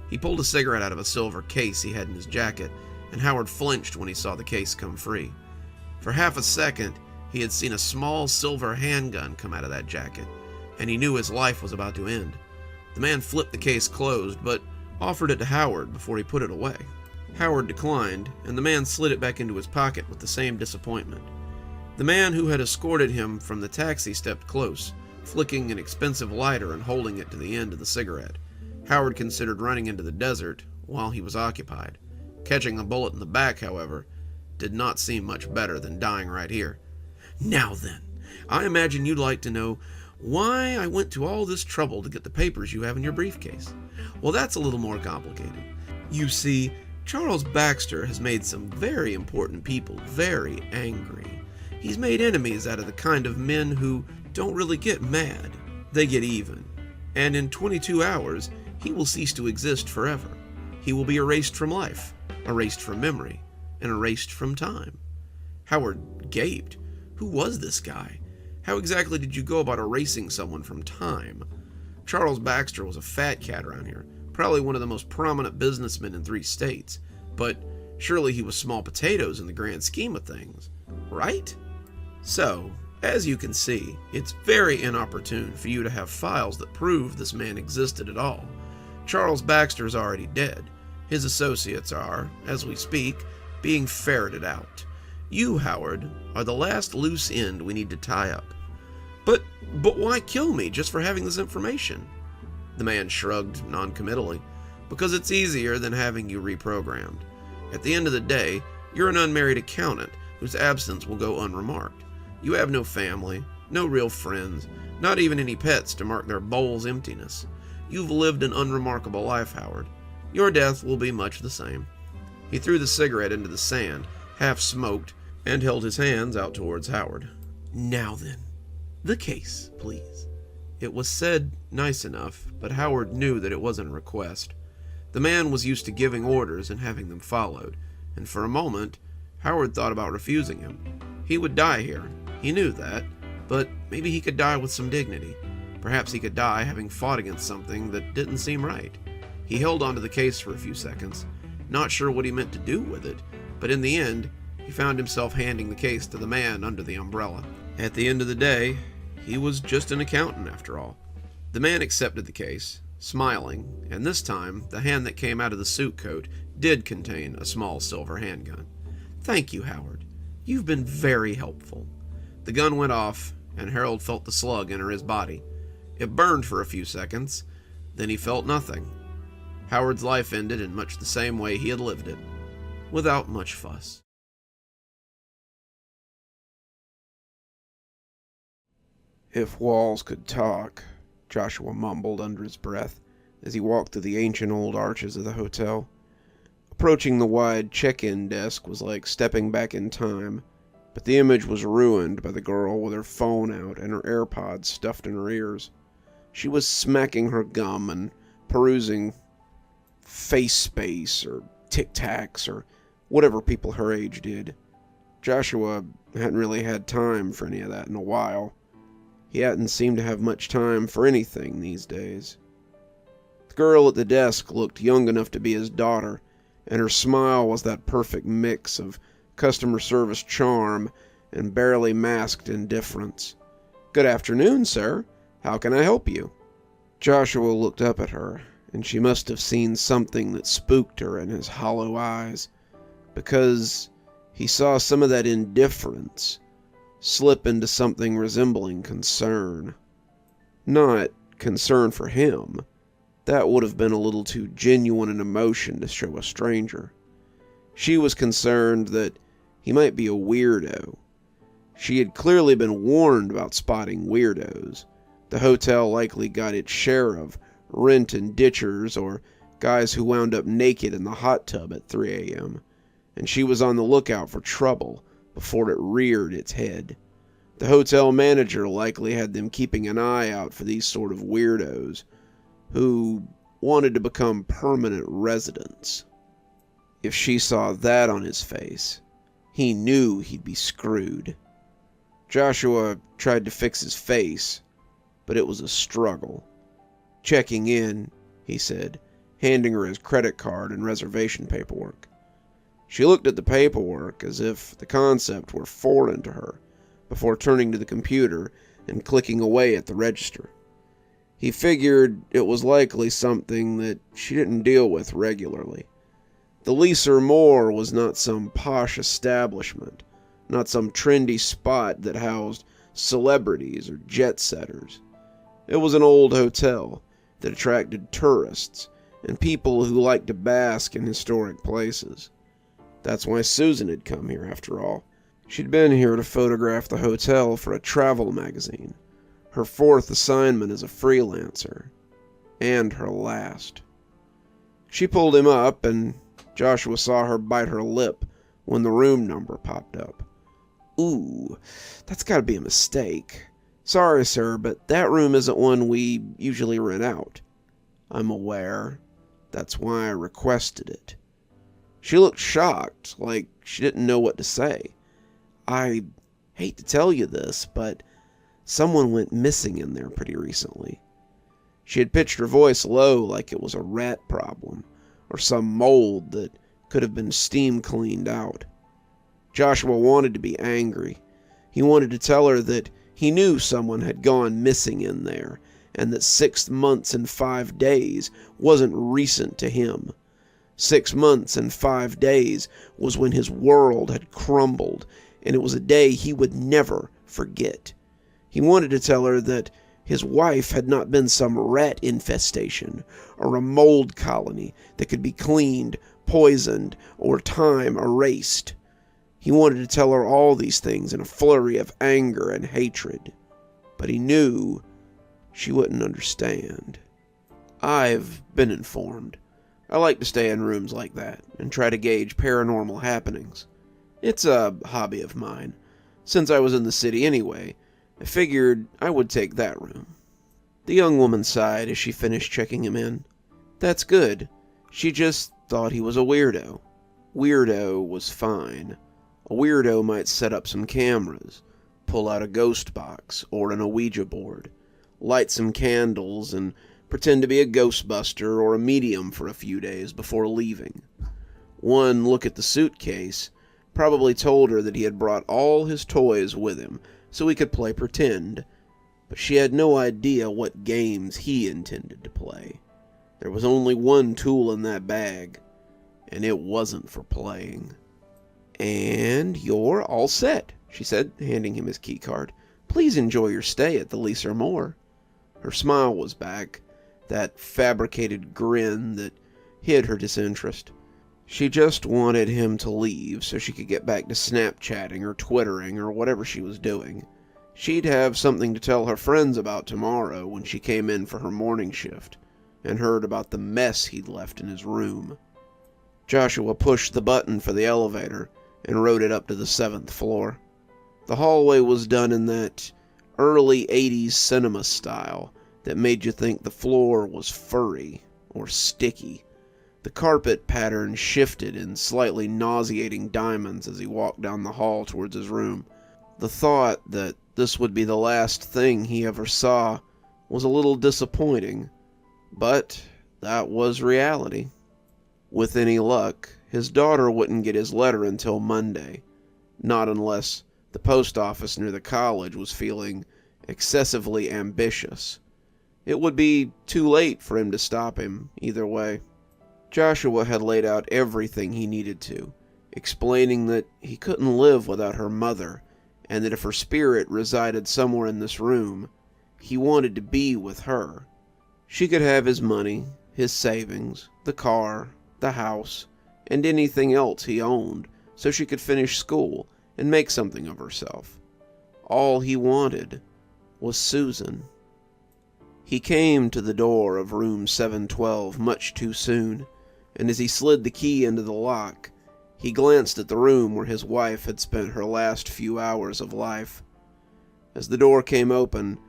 He pulled a cigarette out of a silver case he had in his jacket, and Howard flinched when he saw the case come free. For half a second, he had seen a small silver handgun come out of that jacket, and he knew his life was about to end. The man flipped the case closed, but offered it to Howard before he put it away. Howard declined, and the man slid it back into his pocket with the same disappointment. The man who had escorted him from the taxi stepped close, flicking an expensive lighter and holding it to the end of the cigarette. Howard considered running into the desert while he was occupied. Catching a bullet in the back, however, did not seem much better than dying right here. "Now then, I imagine you'd like to know why I went to all this trouble to get the papers you have in your briefcase. Well, that's a little more complicated. You see, Charles Baxter has made some very important people very angry. He's made enemies out of the kind of men who don't really get mad. They get even. And in 22 hours, he will cease to exist forever. He will be erased from life, erased from memory, and erased from time." Howard gaped. Who was this guy? How exactly did you go about erasing someone from time? Charles Baxter was a fat cat around here, probably one of the most prominent businessmen in 3 states, but surely he was small potatoes in the grand scheme of things, right? So, as you can see, it's very inopportune for you to have files that prove this man existed at all. Charles Baxter is already dead. His associates are, as we speak, being ferreted out. You, Howard, are the last loose end we need to tie up. But why kill me just for having this information?" The man shrugged noncommittally. "Because it's easier than having you reprogrammed. At the end of the day, you're an unmarried accountant whose absence will go unremarked. You have no family, no real friends, not even any pets to mark their bowl's emptiness. You've lived an unremarkable life, Howard. Your death will be much the same." He threw the cigarette into the sand, half smoked, and held his hands out towards Howard. "Now then, the case, please." It was said nice enough, but Howard knew that it wasn't a request. The man was used to giving orders and having them followed, and for a moment, Howard thought about refusing him. He would die here, he knew that, but maybe he could die with some dignity. Perhaps he could die having fought against something that didn't seem right. He held onto the case for a few seconds, not sure what he meant to do with it, but in the end, he found himself handing the case to the man under the umbrella. At the end of the day, he was just an accountant after all. The man accepted the case, smiling, and this time the hand that came out of the suit coat did contain a small silver handgun. "Thank you, Howard. You've been very helpful." The gun went off, and Harold felt the slug enter his body. It burned for a few seconds, then he felt nothing. Howard's life ended in much the same way he had lived it, without much fuss. "If walls could talk," Joshua mumbled under his breath as he walked through the ancient old arches of the hotel. Approaching the wide check-in desk was like stepping back in time. but the image was ruined by the girl with her phone out and her AirPods stuffed in her ears. She was smacking her gum and perusing Face Space or Tic Tacs or whatever people her age did. Joshua hadn't really had time for any of that in a while. He hadn't seemed to have much time for anything these days. The girl at the desk looked young enough to be his daughter, and her smile was that perfect mix of customer service charm and barely masked indifference. "Good afternoon, sir. How can I help you?" Joshua looked up at her, and she must have seen something that spooked her in his hollow eyes, because he saw some of that indifference slip into something resembling concern. Not concern for him. That would have been a little too genuine an emotion to show a stranger. She was concerned that he might be a weirdo. She had clearly been warned about spotting weirdos. The hotel likely got its share of rent and ditchers or guys who wound up naked in the hot tub at 3 a.m., and she was on the lookout for trouble before it reared its head. The hotel manager likely had them keeping an eye out for these sort of weirdos who wanted to become permanent residents. If she saw that on his face, he knew he'd be screwed. Joshua tried to fix his face, but it was a struggle. "Checking in," he said, handing her his credit card and reservation paperwork. She looked at the paperwork as if the concept were foreign to her, before turning to the computer and clicking away at the register. He figured it was likely something that she didn't deal with regularly. The Leaser Moor was not some posh establishment, not some trendy spot that housed celebrities or jet-setters. It was an old hotel that attracted tourists and people who liked to bask in historic places. That's why Susan had come here, after all. She'd been here to photograph the hotel for a travel magazine, her 4th assignment as a freelancer, and her last. She pulled him up, and Joshua saw her bite her lip when the room number popped up. "Ooh, that's gotta be a mistake. Sorry, sir, but that room isn't one we usually rent out." "I'm aware. That's why I requested it." She looked shocked, like she didn't know what to say. "I hate to tell you this, but someone went missing in there pretty recently." She had pitched her voice low like it was a rat problem, or some mold that could have been steam cleaned out. Joshua wanted to be angry. He wanted to tell her that he knew someone had gone missing in there, and that 6 months and 5 days wasn't recent to him. 6 months and 5 days was when his world had crumbled, and it was a day he would never forget. He wanted to tell her that his wife had not been some rat infestation or a mold colony that could be cleaned, poisoned, or time erased. He wanted to tell her all these things in a flurry of anger and hatred, but he knew she wouldn't understand. "I've been informed. I like to stay in rooms like that and try to gauge paranormal happenings. It's a hobby of mine. Since I was in the city anyway, I figured I would take that room." The young woman sighed as she finished checking him in. "That's good. She just thought he was a weirdo." Weirdo was fine. A weirdo might set up some cameras, pull out a ghost box or an Ouija board, light some candles, and pretend to be a ghostbuster or a medium for a few days before leaving. One look at the suitcase probably told her that he had brought all his toys with him so he could play pretend, but she had no idea what games he intended to play. There was only one tool in that bag, and it wasn't for playing. "And you're all set," she said, handing him his key card. "Please enjoy your stay at the Leaser Moor." Her smile was back, that fabricated grin that hid her disinterest. She just wanted him to leave so she could get back to Snapchatting or Twittering or whatever she was doing. She'd have something to tell her friends about tomorrow when she came in for her morning shift and heard about the mess he'd left in his room. Joshua pushed the button for the elevator and rode it up to the 7th floor. The hallway was done in that early 80s cinema style that made you think the floor was furry or sticky. The carpet pattern shifted in slightly nauseating diamonds as he walked down the hall towards his room. The thought that this would be the last thing he ever saw was a little disappointing, but that was reality. With any luck, his daughter wouldn't get his letter until Monday, not unless the post office near the college was feeling excessively ambitious. It would be too late for him to stop him either way. Joshua had laid out everything he needed to, explaining that he couldn't live without her mother, and that if her spirit resided somewhere in this room, he wanted to be with her. She could have his money, his savings, the car, the house, and anything else he owned, so she could finish school and make something of herself. All he wanted was Susan. He came to the door of room 712 much too soon, and as he slid the key into the lock, he glanced at the room where his wife had spent her last few hours of life. As the door came open,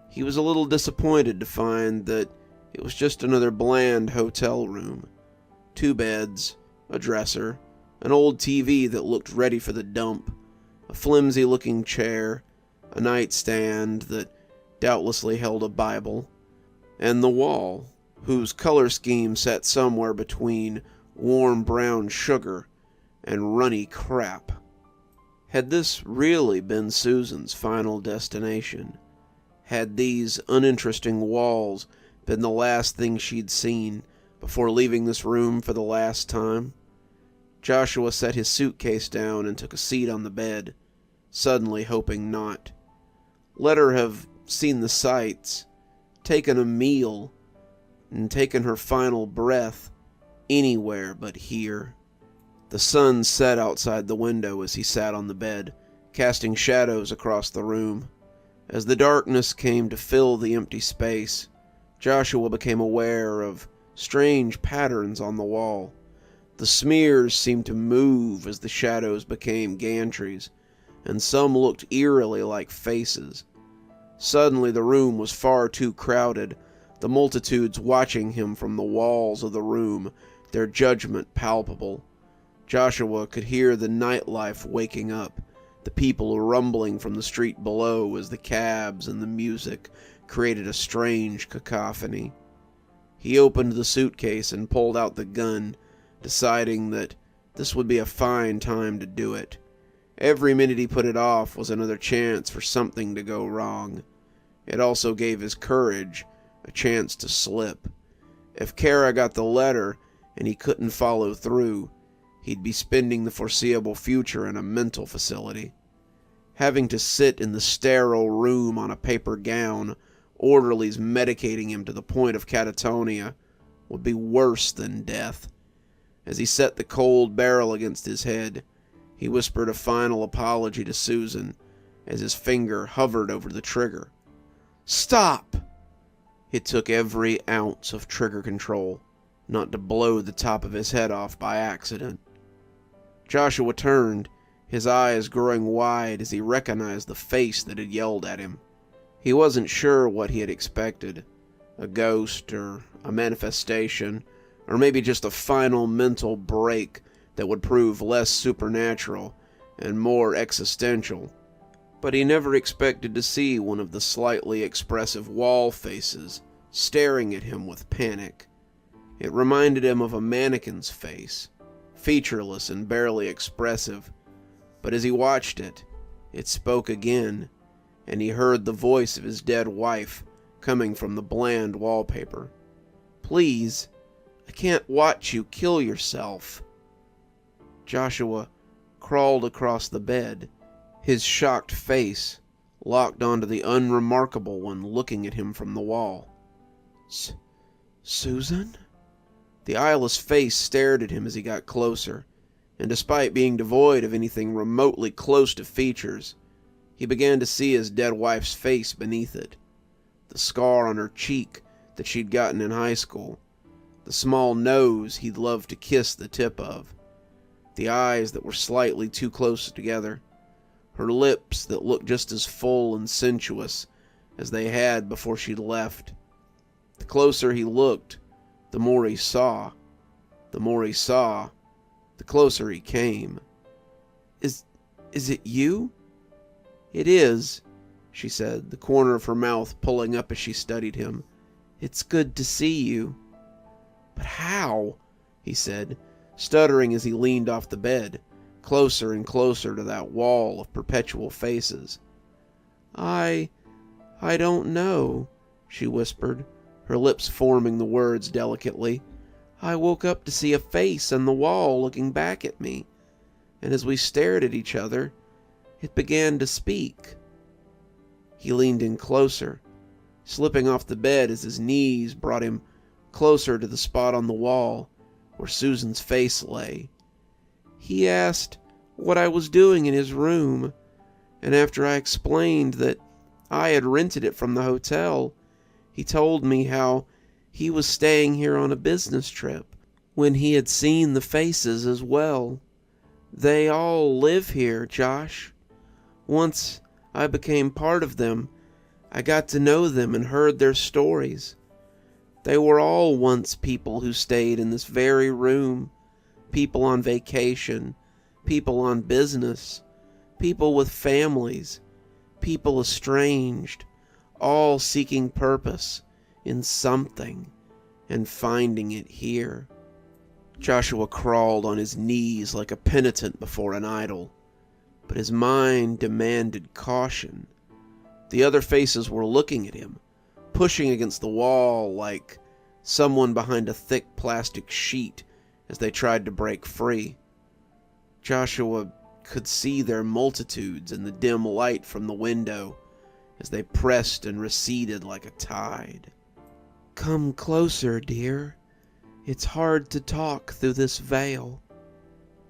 he was a little disappointed to find that it was just another bland hotel room. 2 beds, a dresser, an old TV that looked ready for the dump, a flimsy-looking chair, a nightstand that doubtlessly held a Bible, and the wall, whose color scheme sat somewhere between warm brown sugar and runny crap. Had this really been Susan's final destination? Had these uninteresting walls been the last thing she'd seen before leaving this room for the last time? Joshua set his suitcase down and took a seat on the bed, suddenly hoping not. Let her have seen the sights, taken a meal, and taken her final breath anywhere but here. The sun set outside the window as he sat on the bed, casting shadows across the room. As the darkness came to fill the empty space, Joshua became aware of strange patterns on the wall. The smears seemed to move as the shadows became gantries, and some looked eerily like faces. Suddenly the room was far too crowded, the multitudes watching him from the walls of the room, their judgment palpable. Joshua could hear the nightlife waking up, the people rumbling from the street below as the cabs and the music created a strange cacophony. He opened the suitcase and pulled out the gun, deciding that this would be a fine time to do it. Every minute he put it off was another chance for something to go wrong. It also gave his courage a chance to slip. If Kara got the letter and he couldn't follow through, he'd be spending the foreseeable future in a mental facility. Having to sit in the sterile room on a paper gown, orderlies medicating him to the point of catatonia, would be worse than death. As he set the cold barrel against his head, he whispered a final apology to Susan as his finger hovered over the trigger. "Stop!" It took every ounce of trigger control not to blow the top of his head off by accident. Joshua turned, his eyes growing wide as he recognized the face that had yelled at him. He wasn't sure what he had expected, a ghost or a manifestation, or maybe just a final mental break that would prove less supernatural and more existential. But he never expected to see one of the slightly expressive wall faces staring at him with panic. It reminded him of a mannequin's face, featureless and barely expressive. But as he watched it, it spoke again, and he heard the voice of his dead wife coming from the bland wallpaper. "Please, I can't watch you kill yourself." Joshua crawled across the bed, his shocked face locked onto the unremarkable one looking at him from the wall. Susan? The eyeless face stared at him as he got closer, and despite being devoid of anything remotely close to features, he began to see his dead wife's face beneath it. The scar on her cheek that she'd gotten in high school, the small nose he'd loved to kiss the tip of, the eyes that were slightly too close together, her lips that looked just as full and sensuous as they had before she left. The closer he looked, the more he saw. The more he saw, the closer he came. Is it you?" "It is," she said, the corner of her mouth pulling up as she studied him. "It's good to see you." "But how?" he said, stuttering as he leaned off the bed, closer and closer to that wall of perpetual faces. I don't know," she whispered, her lips forming the words delicately. "I woke up to see a face on the wall looking back at me, and as we stared at each other, it began to speak." He leaned in closer, slipping off the bed as his knees brought him closer to the spot on the wall where Susan's face lay. "He asked what I was doing in his room, and after I explained that I had rented it from the hotel, he told me how he was staying here on a business trip when he had seen the faces as well. They all live here, Josh. Once I became part of them, I got to know them and heard their stories. They were all once people who stayed in this very room, people on vacation, people on business, people with families, people estranged, all seeking purpose in something and finding it here." Joshua crawled on his knees like a penitent before an idol, but his mind demanded caution. The other faces were looking at him, pushing against the wall like someone behind a thick plastic sheet as they tried to break free. Joshua could see their multitudes in the dim light from the window as they pressed and receded like a tide. "Come closer, dear. It's hard to talk through this veil."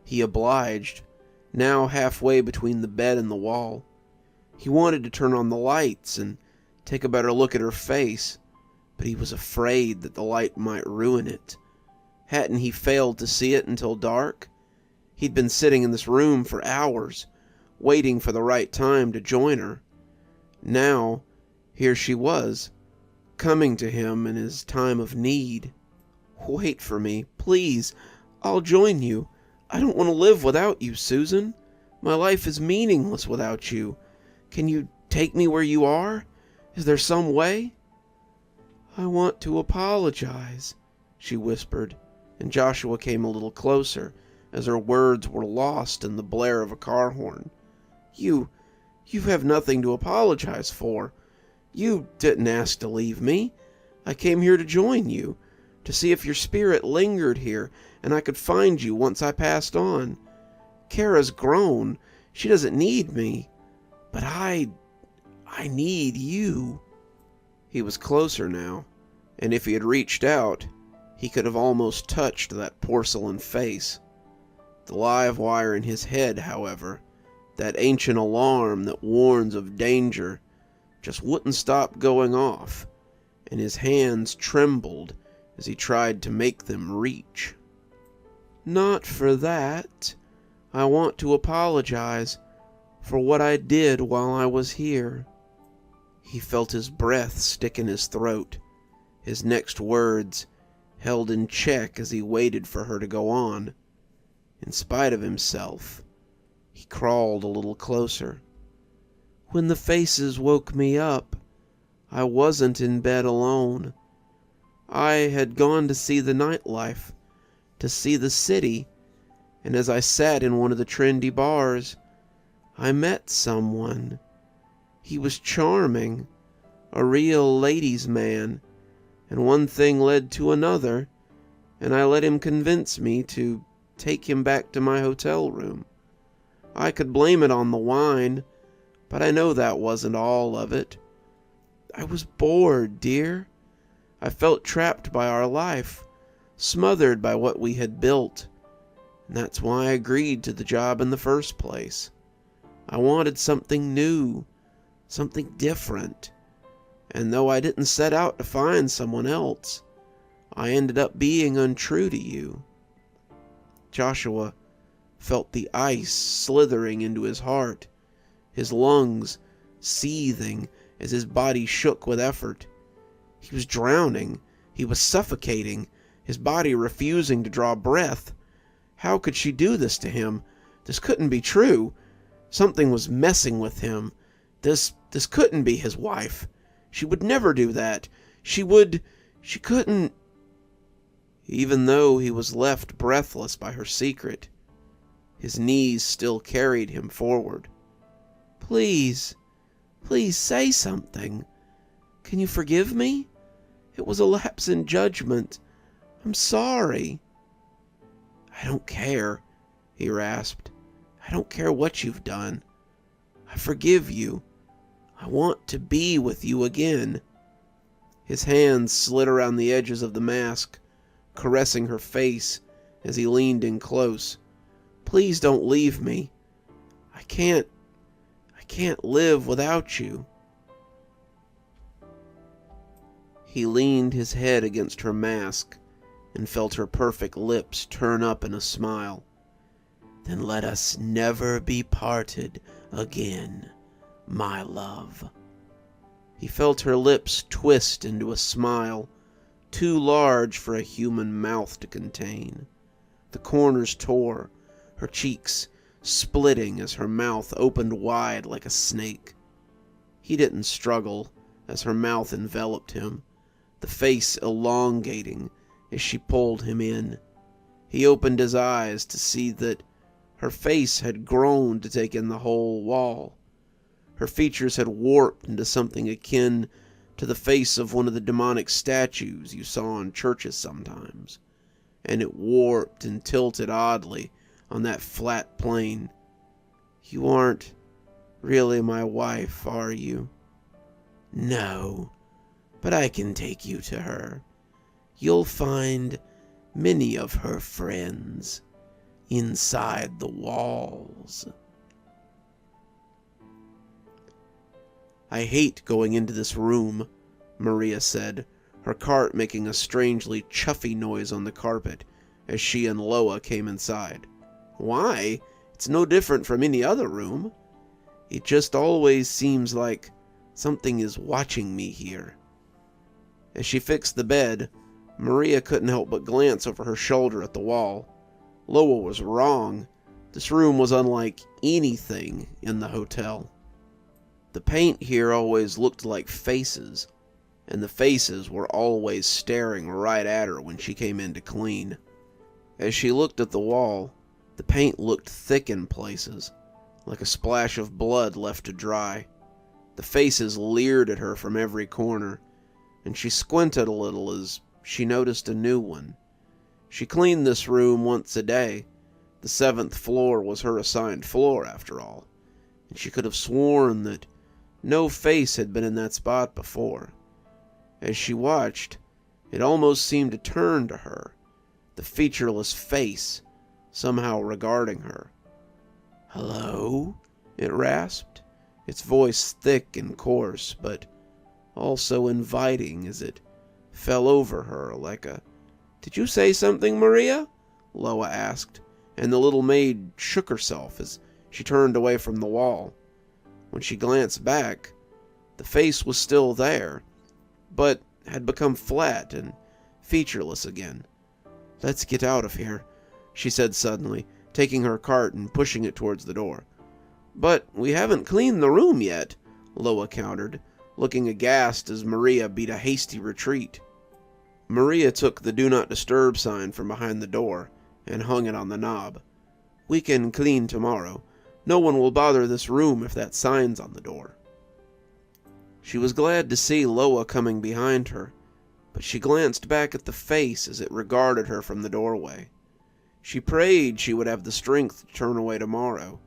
He obliged, now halfway between the bed and the wall. He wanted to turn on the lights and take a better look at her face, but he was afraid that the light might ruin it. Hadn't he failed to see it until dark? He'd been sitting in this room for hours, waiting for the right time to join her. Now, here she was, coming to him in his time of need. "Wait for me, please. I'll join you. I don't want to live without you, Susan. My life is meaningless without you. Can you take me where you are? Is there some way?" "I want to apologize," she whispered, and Joshua came a little closer as her words were lost in the blare of a car horn. You have nothing to apologize for. You didn't ask to leave me. I came here to join you, to see if your spirit lingered here and I could find you once I passed on. Kara's grown. She doesn't need me. But I need you." He was closer now, and if he had reached out, he could have almost touched that porcelain face. The live wire in his head, however, that ancient alarm that warns of danger, just wouldn't stop going off, and his hands trembled as he tried to make them reach. "Not for that. I want to apologize for what I did while I was here." He felt his breath stick in his throat, his next words held in check as he waited for her to go on. In spite of himself, he crawled a little closer. "When the faces woke me up, I wasn't in bed alone. I had gone to see the nightlife, to see the city, and as I sat in one of the trendy bars, I met someone. He was charming, a real ladies' man, and one thing led to another, and I let him convince me to take him back to my hotel room. I could blame it on the wine, but I know that wasn't all of it. I was bored, dear. I felt trapped by our life, smothered by what we had built, and that's why I agreed to the job in the first place. I wanted something new, something different, and though I didn't set out to find someone else, I ended up being untrue to you." Joshua felt the ice slithering into his heart his lungs seething as his body shook with effort. He was drowning. He was suffocating, his body refusing to draw breath. How could she do this to him? This couldn't be true. Something was messing with him. This couldn't be his wife. She would never do that. She couldn't. Even though he was left breathless by her secret, his knees still carried him forward. Please say something. Can you forgive me? It was a lapse in judgment. I'm sorry. I don't care, he rasped. I don't care what you've done. I forgive you. I want to be with you again. His hands slid around the edges of the mask, caressing her face as he leaned in close. Please don't leave me. I can't live without you. He leaned his head against her mask and felt her perfect lips turn up in a smile. Then let us never be parted again, my love. He felt her lips twist into a smile, too large for a human mouth to contain. The corners tore, her cheeks splitting as her mouth opened wide like a snake. He didn't struggle as her mouth enveloped him, the face elongating as she pulled him in. He opened his eyes to see that her face had grown to take in the whole wall. Her features had warped into something akin to the face of one of the demonic statues you saw in churches sometimes, and it warped and tilted oddly on that flat plane. You aren't really my wife, are you? No, but I can take you to her. You'll find many of her friends inside the walls. I hate going into this room, Maria said, her cart making a strangely chuffy noise on the carpet as she and Loa came inside. Why? It's no different from any other room. It just always seems like something is watching me here. As she fixed the bed, Maria couldn't help but glance over her shoulder at the wall. Loa was wrong. This room was unlike anything in the hotel. The paint here always looked like faces, and the faces were always staring right at her when she came in to clean. As she looked at the wall, the paint looked thick in places, like a splash of blood left to dry. The faces leered at her from every corner, and she squinted a little as she noticed a new one. She cleaned this room once a day. The 7th floor was her assigned floor, after all, and she could have sworn that no face had been in that spot before. As she watched, it almost seemed to turn to her, the featureless face somehow regarding her. Hello? It rasped, its voice thick and coarse, but also inviting as it fell over her like a... Did you say something, Maria? Loa asked, and the little maid shook herself as she turned away from the wall. When she glanced back, the face was still there, but had become flat and featureless again. Let's get out of here, she said suddenly, taking her cart and pushing it towards the door. But we haven't cleaned the room yet, Loa countered, looking aghast as Maria beat a hasty retreat. Maria took the Do Not Disturb sign from behind the door and hung it on the knob. We can clean tomorrow. No one will bother this room if that sign's on the door. She was glad to see Loa coming behind her, but she glanced back at the face as it regarded her from the doorway. She prayed she would have the strength to turn away tomorrow,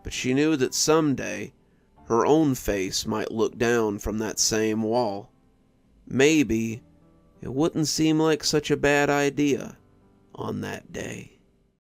but she knew that someday her own face might look down from that same wall. Maybe it wouldn't seem like such a bad idea on that day.